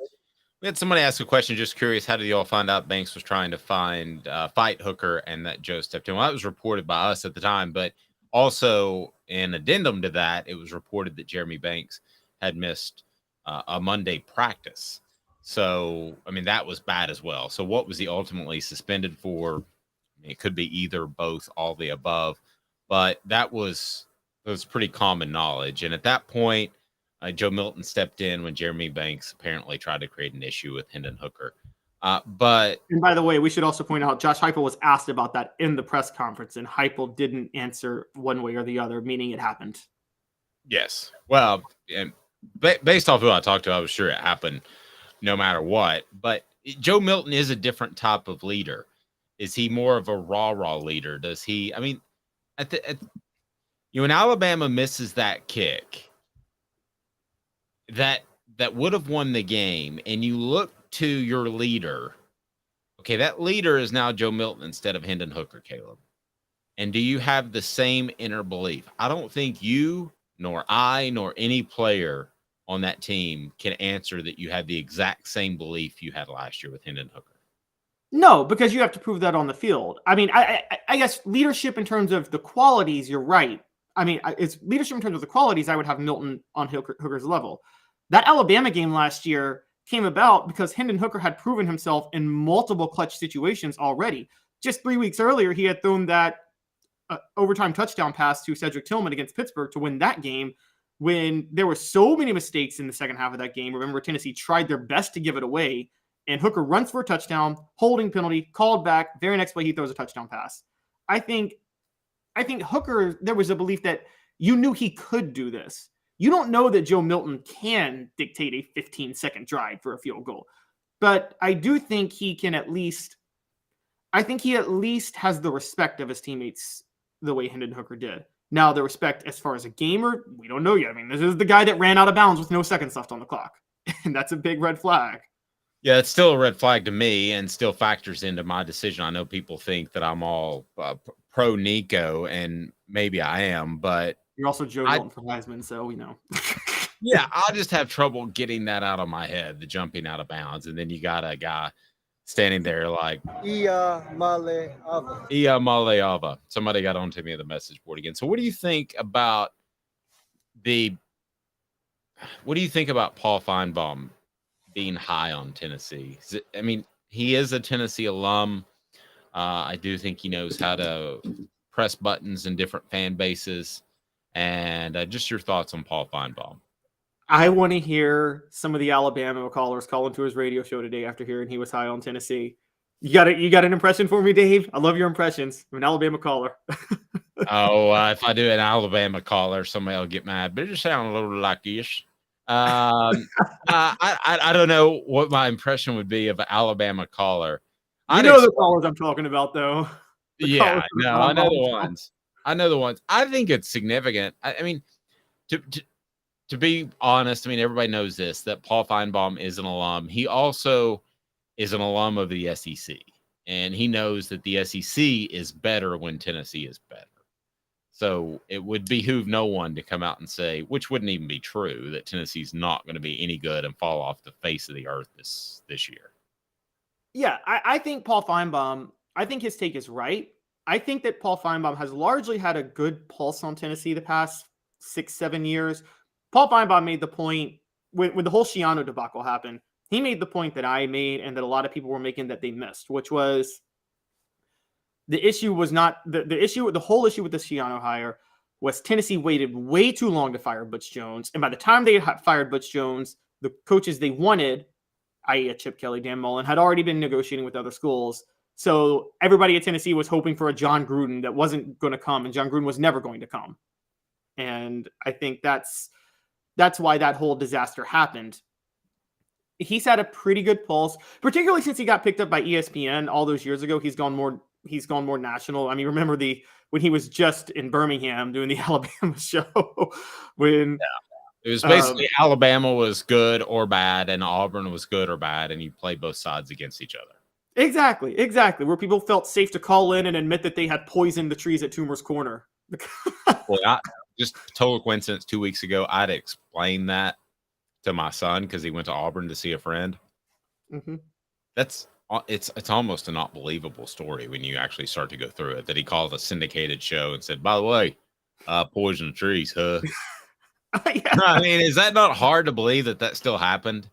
had somebody ask a question, just curious, how did you all find out Banks was trying to fight Hooker and that Joe stepped in? Well, that was reported by us at the time, but also in addendum to that, it was reported that Jeremy Banks had missed a Monday practice. So, I mean, that was bad as well. So what was he ultimately suspended for? I mean, it could be either, both, all the above, but that was pretty common knowledge. And at that point, Joe Milton stepped in when Jeremy Banks apparently tried to create an issue with Hendon Hooker. And by the way, we should also point out Josh Heupel was asked about that in the press conference, and Heupel didn't answer one way or the other, meaning it happened. Yes. Well, and based off who I talked to, I was sure it happened no matter what. But Joe Milton is a different type of leader. Is he more of a raw leader? Does he? I mean, when Alabama misses that kick that would have won the game, and you look to your leader, okay, that leader is now Joe Milton instead of Hendon Hooker, Caleb. And do you have the same inner belief? I don't think you, nor I, nor any player on that team can answer that you have the exact same belief you had last year with Hendon Hooker. No, because you have to prove that on the field. I mean, I guess leadership in terms of the qualities, you're right. I mean, it's leadership in terms of the qualities, I would have Milton on Hooker's level. That Alabama game last year came about because Hendon Hooker had proven himself in multiple clutch situations already. Just 3 weeks earlier, he had thrown that overtime touchdown pass to Cedric Tillman against Pittsburgh to win that game when there were so many mistakes in the second half of that game. Remember, Tennessee tried their best to give it away, and Hooker runs for a touchdown, holding penalty, called back. Very next play, he throws a touchdown pass. I think Hooker, there was a belief that you knew he could do this. You don't know that Joe Milton can dictate a 15-second drive for a field goal. But I do think he can at least has the respect of his teammates the way Hendon Hooker did. Now, the respect as far as a gamer, we don't know yet. I mean, this is the guy that ran out of bounds with no seconds left on the clock. And that's a big red flag. Yeah, it's still a red flag to me and still factors into my decision. I know people think that I'm all pro Nico, and maybe I am, but you're also Joe Milton for Heisman, so we know. Yeah, I'll just have trouble getting that out of my head, the jumping out of bounds. And then you got a guy standing there like Ia Male Ava. Somebody got onto me on the message board again. So what do you think about Paul Feinbaum being high on Tennessee? I mean, he is a Tennessee alum. I do think he knows how to press buttons in different fan bases. And just your thoughts on Paul Feinbaum. I want to hear some of the Alabama callers call into his radio show today after hearing he was high on Tennessee. You got an impression for me, Dave? I love your impressions. I'm an Alabama caller. If I do an Alabama caller, somebody will get mad. But it just sounds a little like this. I don't know what my impression would be of an Alabama caller. You know the callers I'm talking about, though. Yeah, no, I know the ones. I think it's significant. I mean, to be honest, I mean, everybody knows this, that Paul Feinbaum is an alum. He also is an alum of the SEC, and he knows that the SEC is better when Tennessee is better. So it would behoove no one to come out and say, which wouldn't even be true, that Tennessee's not going to be any good and fall off the face of the earth this year. Yeah, I think Paul Feinbaum, I think his take is right. I think that Paul Feinbaum has largely had a good pulse on Tennessee the past 6-7 years. Paul Feinbaum made the point when the whole Schiano debacle happened. He made the point that I made and that a lot of people were making that they missed, which was the issue was not the whole issue with the Schiano hire was Tennessee waited way too long to fire Butch Jones. And by the time they had fired Butch Jones, the coaches they wanted, i.e. Chip Kelly, Dan Mullen, had already been negotiating with other schools. So everybody at Tennessee was hoping for a John Gruden that wasn't going to come, and John Gruden was never going to come. And I think that's why that whole disaster happened. He's had a pretty good pulse, particularly since he got picked up by ESPN all those years ago. He's gone more he's gone more national. I mean, remember when he was just in Birmingham doing the Alabama show when it was basically Alabama was good or bad and Auburn was good or bad, and you play both sides against each other. Exactly. Where people felt safe to call in and admit that they had poisoned the trees at Toomer's Corner. Well, just total coincidence. 2 weeks ago, I'd explained that to my son because he went to Auburn to see a friend. Mm-hmm. It's almost a not believable story when you actually start to go through it. That he called a syndicated show and said, "By the way, poison trees, huh?" Yeah. I mean, is that not hard to believe that still happened?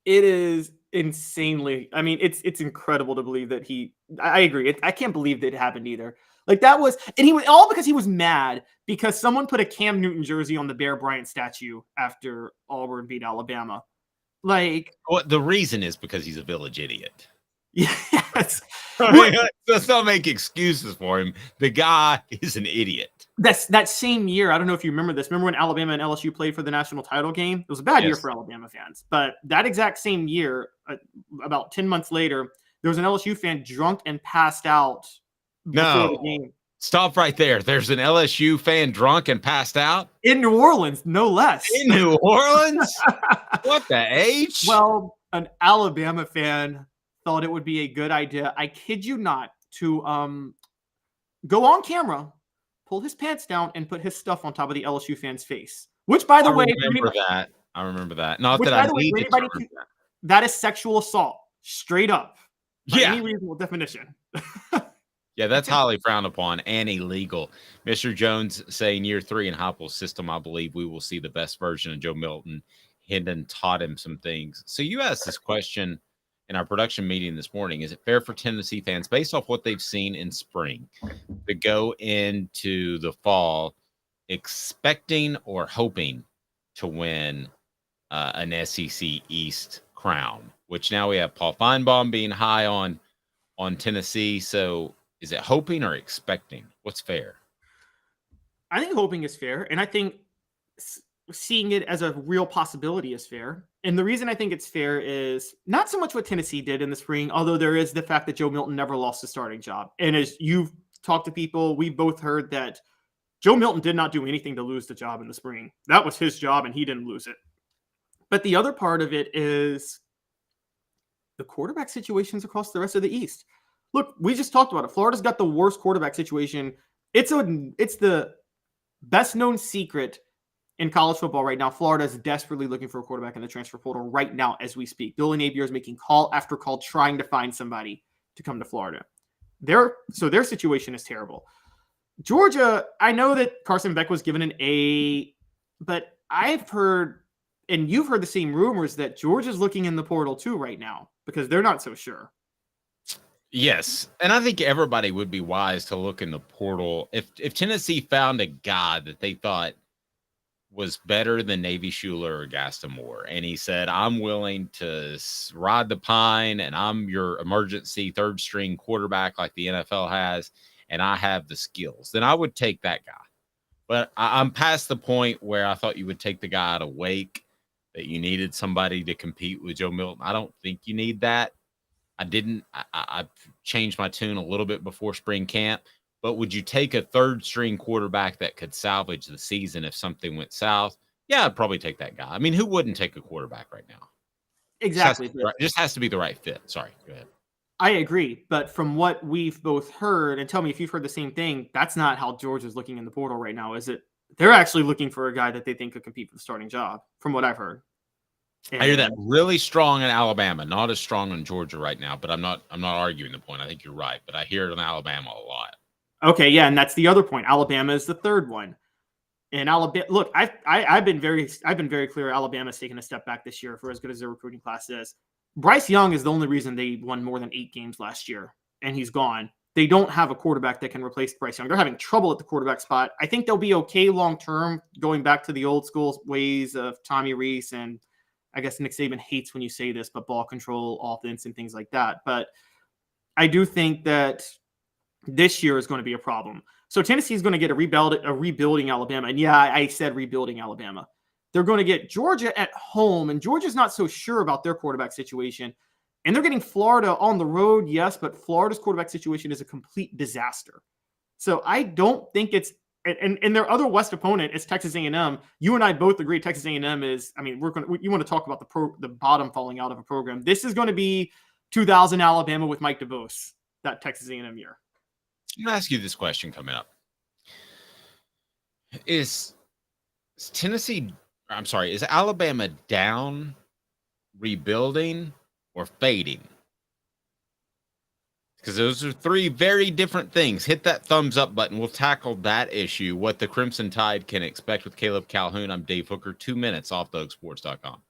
It is insanely. I mean, it's incredible to believe that I agree. I can't believe that it happened either. Like that was, and he was all because he was mad because someone put a Cam Newton jersey on the Bear Bryant statue after Auburn beat Alabama. Like, well, the reason is because he's a village idiot. Yes. I mean, let's not make excuses for him. The guy is an idiot. That same year, I don't know if you remember this. Remember when Alabama and LSU played for the national title game? It was a bad year for Alabama fans. But that exact same year, about 10 months later, there was an LSU fan drunk and passed out before the game. Stop right there. There's an LSU fan drunk and passed out? In New Orleans, no less. In New Orleans? What the H? Well, an Alabama fan thought it would be a good idea, I kid you not, to go on camera, pull his pants down, and put his stuff on top of the LSU fan's face. Which, by the way, I remember that. Not that I need to remember that. That is sexual assault, straight up. By any reasonable definition. Yeah, that's highly frowned upon and illegal. Mr. Jones saying year 3 in Heupel's system, I believe we will see the best version of Joe Milton. Hendon taught him some things. So you asked this question in our production meeting this morning. Is it fair for Tennessee fans, based off what they've seen in spring, to go into the fall expecting or hoping to win an SEC East crown, which now we have Paul Feinbaum being high on Tennessee. So is it hoping or expecting? What's fair? I think hoping is fair, and I think seeing it as a real possibility is fair. And the reason I think it's fair is not so much what Tennessee did in the spring, although there is the fact that Joe Milton never lost his starting job. And as you've talked to people, we both heard that Joe Milton did not do anything to lose the job in the spring. That was his job, and he didn't lose it. But the other part of it is the quarterback situations across the rest of the East. Look, we just talked about it. Florida's got the worst quarterback situation. It's the best known secret in college football right now. Florida is desperately looking for a quarterback in the transfer portal right now as we speak. Billy Napier is making call after call trying to find somebody to come to Florida. Their situation is terrible. Georgia, I know that Carson Beck was given an A, but I've heard, and you've heard the same rumors, that Georgia's looking in the portal too right now because they're not so sure. Yes, and I think everybody would be wise to look in the portal. If Tennessee found a guy that they thought was better than Navy Schuler or Gaston Moore, and he said, I'm willing to ride the pine, and I'm your emergency third-string quarterback like the NFL has, and I have the skills, then I would take that guy. But I'm past the point where I thought you would take the guy out of Wake, that you needed somebody to compete with Joe Milton. I don't think you need that. I changed my tune a little bit before spring camp, but would you take a third string quarterback that could salvage the season if something went south? Yeah, I'd probably take that guy. I mean, who wouldn't take a quarterback right now? Exactly. Just has to be the right fit. Sorry, go ahead. I agree. But from what we've both heard, and tell me if you've heard the same thing, that's not how Georgia's looking in the portal right now, is it? They're actually looking for a guy that they think could compete for the starting job, from what I've heard. I hear that really strong in Alabama, not as strong in Georgia right now, but I'm not arguing the point. I think you're right, but I hear it in Alabama a lot. Okay, yeah, and that's the other point. Alabama is the third one. And Alabama, look, I've been very clear. Alabama's taken a step back this year for as good as their recruiting class is. Bryce Young is the only reason they won more than 8 games last year, and he's gone. They don't have a quarterback that can replace Bryce Young. They're having trouble at the quarterback spot. I think they'll be okay long term, going back to the old school ways of Tommy Rees, and I guess Nick Saban hates when you say this, but ball control, offense, and things like that. But I do think that this year is going to be a problem. So Tennessee is going to get a rebuilding Alabama. And yeah, I said rebuilding Alabama. They're going to get Georgia at home, and Georgia's not so sure about their quarterback situation. And they're getting Florida on the road, yes, but Florida's quarterback situation is a complete disaster. So I don't think it's and their other West opponent is Texas A&M. You and I both agree Texas A&M is. I mean, you want to talk about the bottom falling out of a program. This is going to be 2000 Alabama with Mike DeVos, that Texas A&M year. I'm going to ask you this question coming up: Is Alabama down, rebuilding, or fading? Because those are three very different things. Hit that thumbs up button. We'll tackle that issue, what the Crimson Tide can expect with Caleb Calhoun. I'm Dave Hooker. 2 minutes off TheHookSports.com.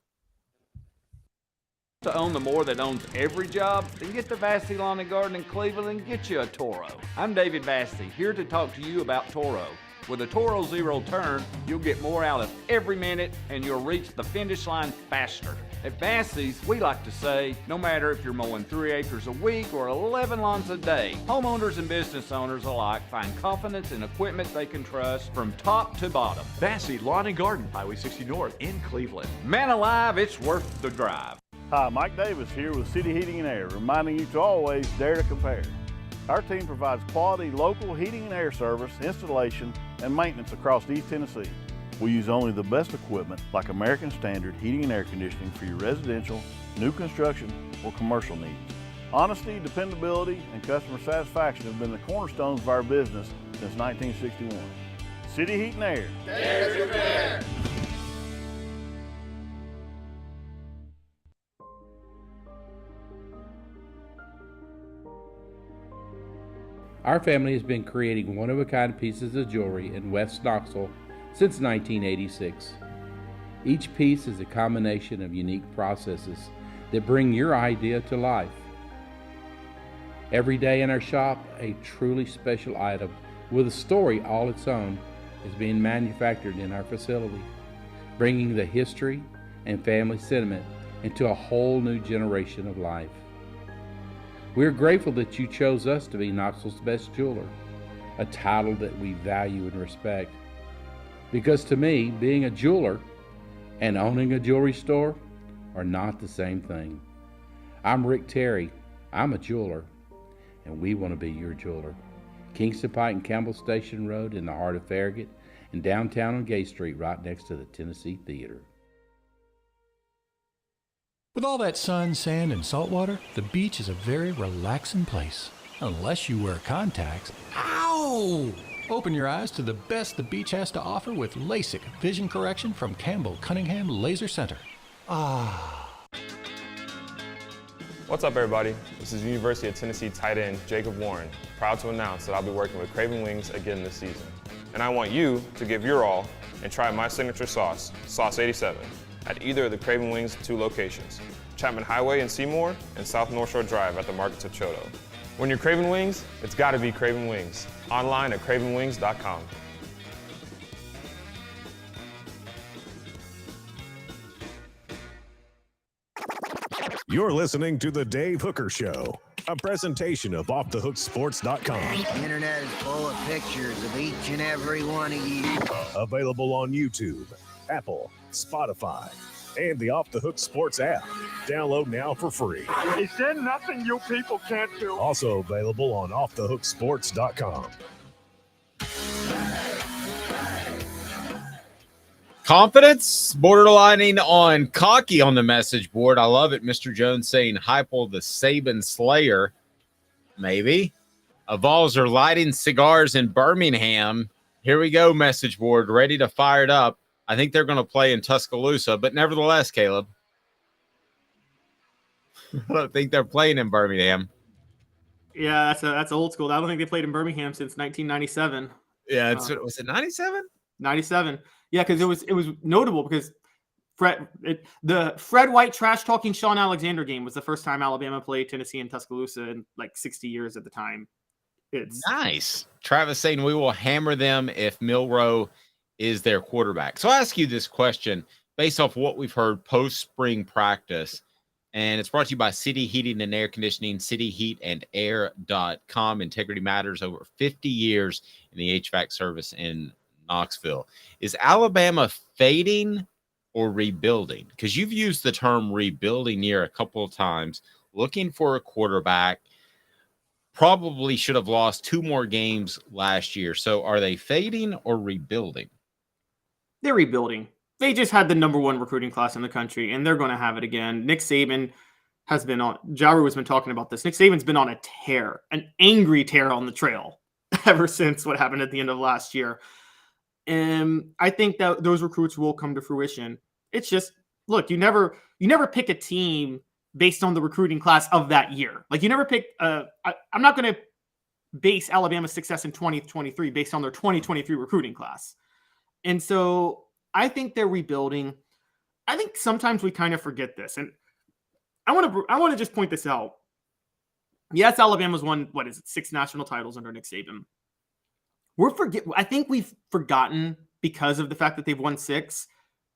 To own the more that owns every job, then get to Vassey Lawn and Garden in Cleveland and get you a Toro. I'm David Vassey, here to talk to you about Toro. With a Toro Zero Turn, you'll get more out of every minute and you'll reach the finish line faster. At Vassey's, we like to say, no matter if you're mowing 3 acres a week or 11 lawns a day, homeowners and business owners alike find confidence in equipment they can trust from top to bottom. Vassey Lawn and Garden, Highway 60 North in Cleveland. Man alive, it's worth the drive. Hi, Mike Davis here with City Heating and Air, reminding you to always dare to compare. Our team provides quality local heating and air service, installation, and maintenance across East Tennessee. We use only the best equipment like American Standard heating and air conditioning for your residential, new construction, or commercial needs. Honesty, dependability, and customer satisfaction have been the cornerstones of our business since 1961. City Heat and Air. Dare to compare. Our family has been creating one-of-a-kind pieces of jewelry in West Knoxville since 1986. Each piece is a combination of unique processes that bring your idea to life. Every day in our shop, a truly special item with a story all its own is being manufactured in our facility, bringing the history and family sentiment into a whole new generation of life. We're grateful that you chose us to be Knoxville's best jeweler, a title that we value and respect. Because to me, being a jeweler and owning a jewelry store are not the same thing. I'm Rick Terry. I'm a jeweler, and we want to be your jeweler. Kingston Pike and Campbell Station Road in the heart of Farragut, and downtown on Gay Street right next to the Tennessee Theater. With all that sun, sand, and salt water, the beach is a very relaxing place. Unless you wear contacts. Ow! Open your eyes to the best the beach has to offer with LASIK vision correction from Campbell Cunningham Laser Center. What's up, everybody? This is University of Tennessee tight end Jacob Warren, proud to announce that I'll be working with Craven Wings again this season. And I want you to give your all and try my signature sauce, Sauce 87, at either of the Craven Wings 2 locations, Chapman Highway in Seymour and South North Shore Drive at the Markets of Choto. When you're craving wings, it's gotta be Craven Wings. Online at cravenwings.com. You're listening to The Dave Hooker Show, a presentation of OffTheHookSports.com. The internet is full of pictures of each and every one of you. Available on YouTube, Apple, Spotify, and the Off the Hook Sports app. Download now for free. Is there nothing you people can't do? Also available on OffTheHookSports.com. Confidence, borderlining on cocky on the message board. I love it. Mr. Jones saying Heupel the Saban Slayer. Maybe. Vols are lighting cigars in Birmingham. Here we go, message board. Ready to fire it up. I think they're going to play in Tuscaloosa, but nevertheless, Caleb, I don't think they're playing in Birmingham. Yeah, that's old school. I don't think they played in Birmingham since 1997. Yeah, was it 97? 97. Yeah, because it was notable because the Fred White trash talking Sean Alexander game was the first time Alabama played Tennessee in Tuscaloosa in like 60 years at the time. It's nice. Travis saying we will hammer them if Milroe is their quarterback. So I ask you this question based off what we've heard post spring practice, and it's brought to you by City Heating and Air Conditioning, cityheatandair.com. Integrity matters, over 50 years in the HVAC service in Knoxville. Is Alabama fading or rebuilding? Because you've used the term rebuilding here a couple of times. looking for a quarterback. Probably should have lost 2 more games last year. So are they fading or rebuilding? They're rebuilding. They just had the number 1 recruiting class in the country, and they're going to have it again. Nick Saban has been on, Jaru has been talking about this. Nick Saban's been on a tear, an angry tear on the trail ever since what happened at the end of last year. And I think that those recruits will come to fruition. It's just, look, you never pick a team based on the recruiting class of that year. Like, you never pick, I'm not going to base Alabama's success in 2023 based on their 2023 recruiting class. And so I think they're rebuilding. I think sometimes we kind of forget this. And I want to just point this out. Yes, Alabama's won, 6 national titles under Nick Saban. I think we've forgotten, because of the fact that they've won 6,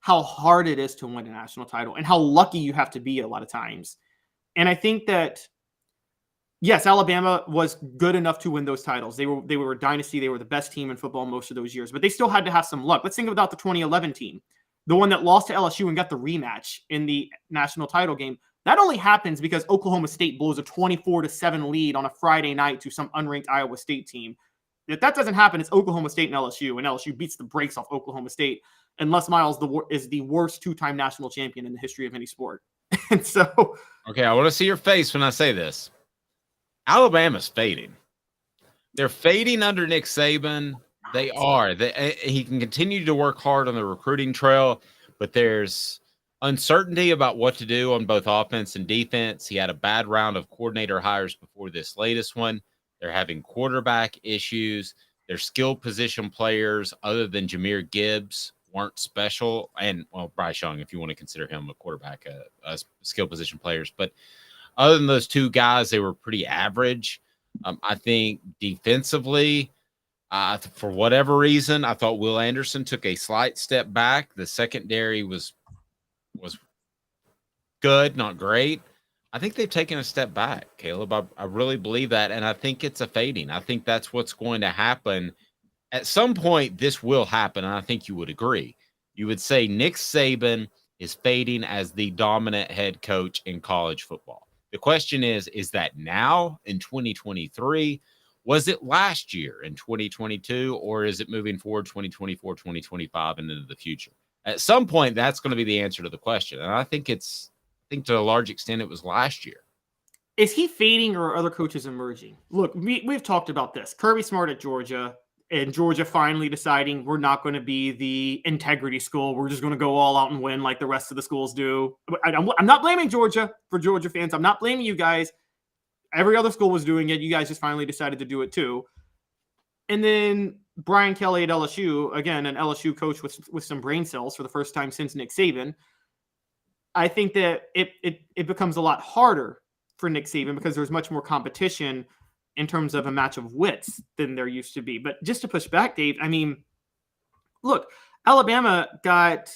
how hard it is to win a national title and how lucky you have to be a lot of times. And I think that, yes, Alabama was good enough to win those titles. They were a dynasty. They were the best team in football most of those years, but they still had to have some luck. Let's think about the 2011 team, the one that lost to LSU and got the rematch in the national title game. That only happens because Oklahoma State blows a 24-7 lead on a Friday night to some unranked Iowa State team. If that doesn't happen, it's Oklahoma State and LSU beats the brakes off Oklahoma State. And Les Miles is the worst 2-time national champion in the history of any sport. And so, okay, I want to see your face when I say this. Alabama's fading. They're fading under Nick Saban. They are. He can continue to work hard on the recruiting trail, but there's uncertainty about what to do on both offense and defense. He had a bad round of coordinator hires before this latest one. They're having quarterback issues. Their skill position players, other than Jahmyr Gibbs, weren't special. And, well, Bryce Young, if you want to consider him a quarterback, skill position players. But other than those 2 guys, they were pretty average. I think defensively, for whatever reason, I thought Will Anderson took a slight step back. The secondary was good, not great. I think they've taken a step back, Caleb. I really believe that, and I think it's a fading. I think that's what's going to happen. At some point, this will happen, and I think you would agree. You would say Nick Saban is fading as the dominant head coach in college football. The question is that now in 2023? Was it last year in 2022, or is it moving forward 2024, 2025, and into the future? At some point, that's going to be the answer to the question, and I think to a large extent it was last year. Is he fading or are other coaches emerging? Look, we've talked about this. Kirby Smart at Georgia, and Georgia finally deciding we're not going to be the integrity school. We're just going to go all out and win like the rest of the schools do. I'm not blaming Georgia for Georgia fans. I'm not blaming you guys. Every other school was doing it. You guys just finally decided to do it too. And then Brian Kelly at LSU, again, an LSU coach with some brain cells for the first time since Nick Saban. I think that it becomes a lot harder for Nick Saban because there's much more competition in terms of a match of wits than there used to be. But just to push back, Dave, I mean, look, Alabama got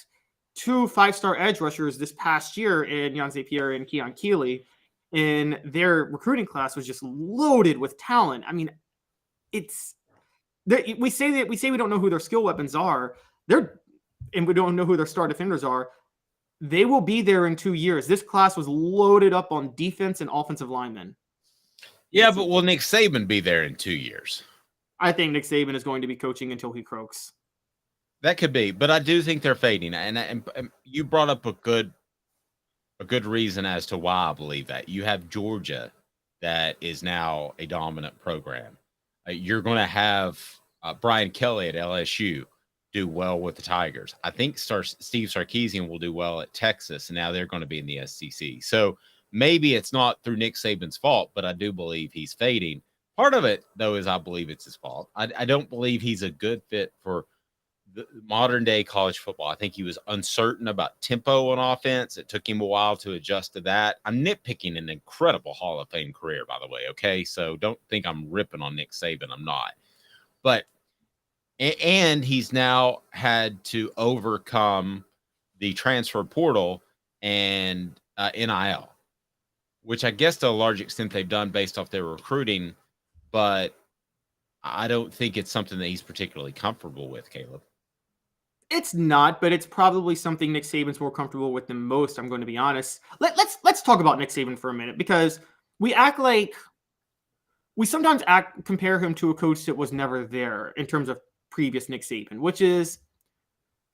2 5-star edge rushers this past year in Yonze Pierre and Keon Keeley, and their recruiting class was just loaded with talent. I mean, we say we don't know who their skill weapons are. And we don't know who their star defenders are. They will be there in 2 years. This class was loaded up on defense and offensive linemen. Yeah, but will Nick Saban be there in 2 years? I think Nick Saban is going to be coaching until he croaks. That could be, but I do think they're fading. And you brought up a good reason as to why I believe that. You have Georgia that is now a dominant program. You're going to have Brian Kelly at LSU do well with the Tigers. I think Steve Sarkisian will do well at Texas, and now they're going to be in the SEC. So maybe it's not through Nick Saban's fault, but I do believe he's fading. Part of it, though, is I believe it's his fault. I don't believe he's a good fit for the modern-day college football. I think he was uncertain about tempo on offense. It took him a while to adjust to that. I'm nitpicking an incredible Hall of Fame career, by the way, okay? So don't think I'm ripping on Nick Saban. I'm not. But and he's now had to overcome the transfer portal and NIL, which I guess to a large extent they've done based off their recruiting, but I don't think it's something that he's particularly comfortable with, Caleb. It's not, but it's probably something Nick Saban's more comfortable with than most. I'm going to be honest. Let's talk about Nick Saban for a minute, because we sometimes compare him to a coach that was never there in terms of previous Nick Saban, which is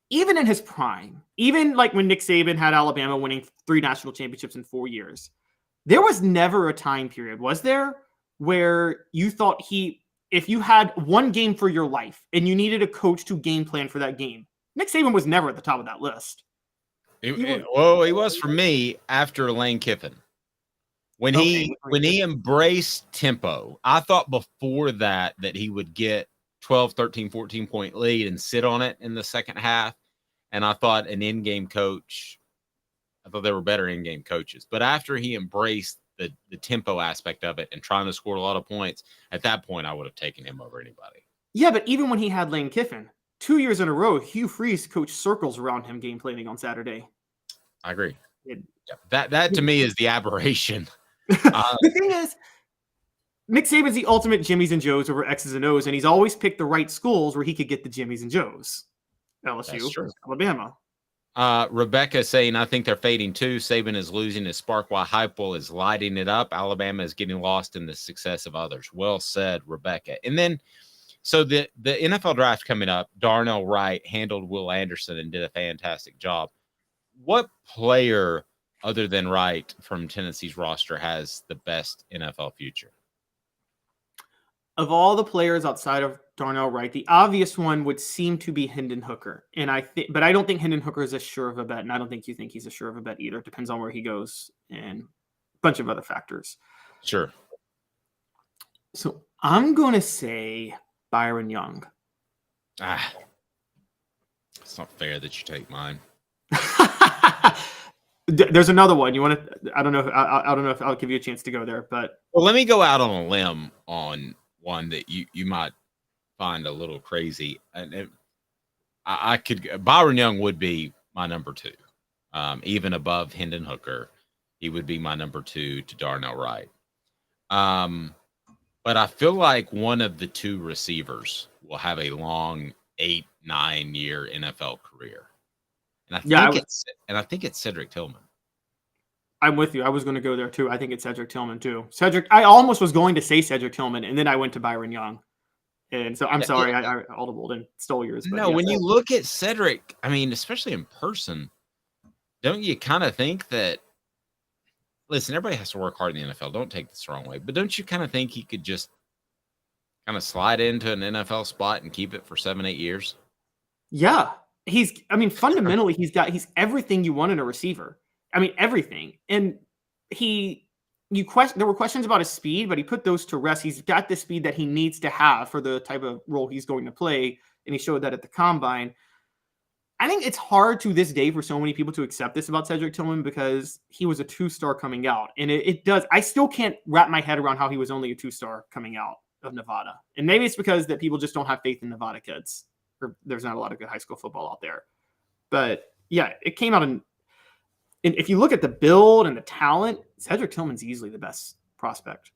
even in his prime, even like when Nick Saban had Alabama winning 3 national championships in 4 years, there was never a time period, was there, where you thought if you had one game for your life and you needed a coach to game plan for that game, Nick Saban was never at the top of that list. He was for me after Lane Kiffin. When he embraced tempo, I thought before that he would get 12, 13, 14-point lead and sit on it in the second half. And I thought an in-game coach, I thought there were better in-game coaches. But after he embraced the tempo aspect of it and trying to score a lot of points, at that point I would have taken him over anybody. Yeah, but even when he had Lane Kiffin, 2 years in a row, Hugh Freeze coached circles around him game planning on Saturday. I agree. That to me is the aberration. The thing is, Nick Saban's the ultimate Jimmies and Joes over X's and O's, and he's always picked the right schools where he could get the Jimmies and Joes. LSU, Alabama. Rebecca saying, I think they're fading too. Saban is losing his spark while Heupel is lighting it up. Alabama is getting lost in the success of others. Well said, Rebecca. And then, so the NFL draft coming up, Darnell Wright handled Will Anderson and did a fantastic job. What player other than Wright from Tennessee's roster has the best NFL future? Of all the players outside of Darnell Wright, the obvious one would seem to be Hendon Hooker. But I don't think Hendon Hooker is as sure of a bet, and I don't think you think he's as sure of a bet either. It depends on where he goes and a bunch of other factors. Sure. So I'm going to say Byron Young. It's not fair that you take mine. There's another one. You want to? I don't know. I don't know if I'll give you a chance to go there, but let me go out on a limb on one that you might find a little crazy, and Byron Young would be my number 2, even above Hendon Hooker. He would be my number 2 to Darnell Wright. But I feel like one of the 2 receivers will have a long 8-9 year NFL career. And I think it's Cedric Tillman. I'm with you. I was going to go there too. I think it's Cedric Tillman too. I almost was going to say Cedric Tillman, and then I went to Byron Young. And so I'm sorry, I audibled and stole yours. No, when you look at Cedric, I mean, especially in person, don't you kind of think that, listen, everybody has to work hard in the NFL. Don't take this the wrong way. But don't you kind of think he could just kind of slide into an NFL spot and keep it for 7-8 years? Yeah. Fundamentally, he's everything you want in a receiver. I mean, everything. And there were questions about his speed, but he put those to rest. He's got the speed that he needs to have for the type of role he's going to play, and he showed that at the combine. I think it's hard to this day for so many people to accept this about Cedric Tillman because he was a 2-star coming out. And it does. I still can't wrap my head around how he was only a 2-star coming out of Nevada. And maybe it's because that people just don't have faith in Nevada kids. There's not a lot of good high school football out there. But yeah, it came out and if you look at the build and the talent, Cedric Tillman's easily the best prospect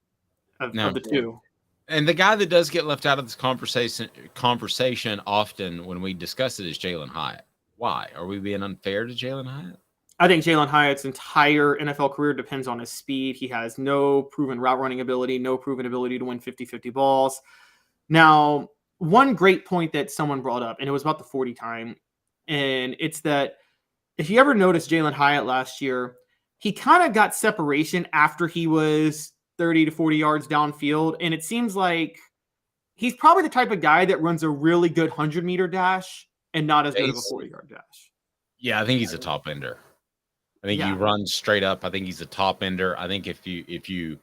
of the 2. And the guy that does get left out of this conversation often when we discuss it is Jalen Hyatt. Why? Are we being unfair to Jalen Hyatt? I think Jalen Hyatt's entire NFL career depends on his speed. He has no proven route running ability, no proven ability to win 50-50 balls. Now, one great point that someone brought up, and it was about the 40 time, and it's that if you ever noticed Jalen Hyatt last year, he kind of got separation after he was 30 to 40 yards downfield, and it seems like he's probably the type of guy that runs a really good 100-meter dash and not as good of a 40-yard dash. Yeah, I think he's a top ender. I think he runs straight up. I think he's a top ender. I think if you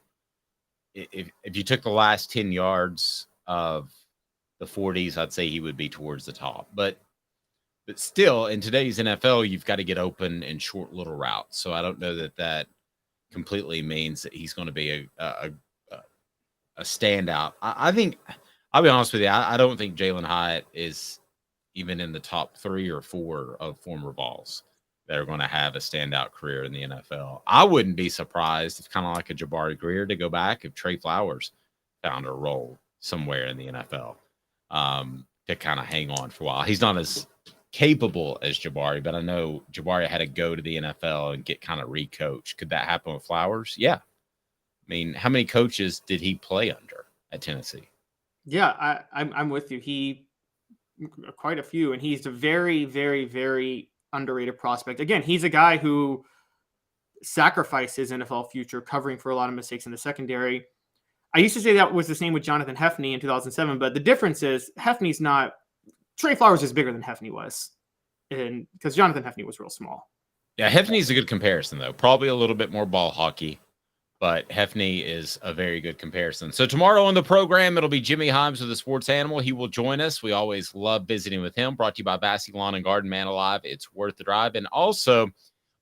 took the last 10 yards of the 40s, I'd say he would be towards the top. But still, in today's NFL, you've got to get open in short little routes. So I don't know that completely means that he's going to be a standout. I think, I'll be honest with you, I don't think Jalen Hyatt is even in the top 3 or 4 of former Vols that are going to have a standout career in the NFL. I wouldn't be surprised, it's kind of like a Jabari Greer, to go back if Trey Flowers found a role somewhere in the NFL to kind of hang on for a while. He's not as capable as Jabari, but I know Jabari had to go to the NFL and get kind of recoached. Could that happen with Flowers? Yeah. I mean, how many coaches did he play under at Tennessee? Yeah, I'm with you. He quite a few, and he's a very, very, very underrated prospect. Again, he's a guy who sacrificed his NFL future covering for a lot of mistakes in the secondary. I used to say that was the same with Jonathan Hefney in 2007, but the difference is Hefney's not – Trey Flowers is bigger than Hefney was, and because Jonathan Hefney was real small. Yeah, Hefney's a good comparison, though. Probably a little bit more ball hockey, but Hefney is a very good comparison. So tomorrow on the program, it'll be Jimmy Himes with the Sports Animal. He will join us. We always love visiting with him. Brought to you by Bassey Lawn and Garden, Man Alive. It's worth the drive. And also,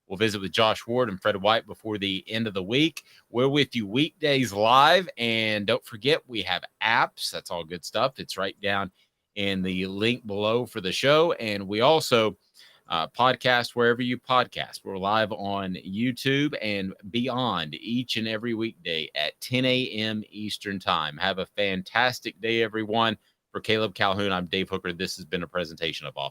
we'll visit with Josh Ward and Fred White before the end of the week. We're with you weekdays live. And don't forget, we have apps. That's all good stuff. It's right down in the link below for the show. And we also podcast wherever you podcast. We're live on YouTube and beyond each and every weekday at 10 a.m. Eastern Time. Have a fantastic day, everyone. For Caleb Calhoun, I'm Dave Hooker. This has been a presentation of Off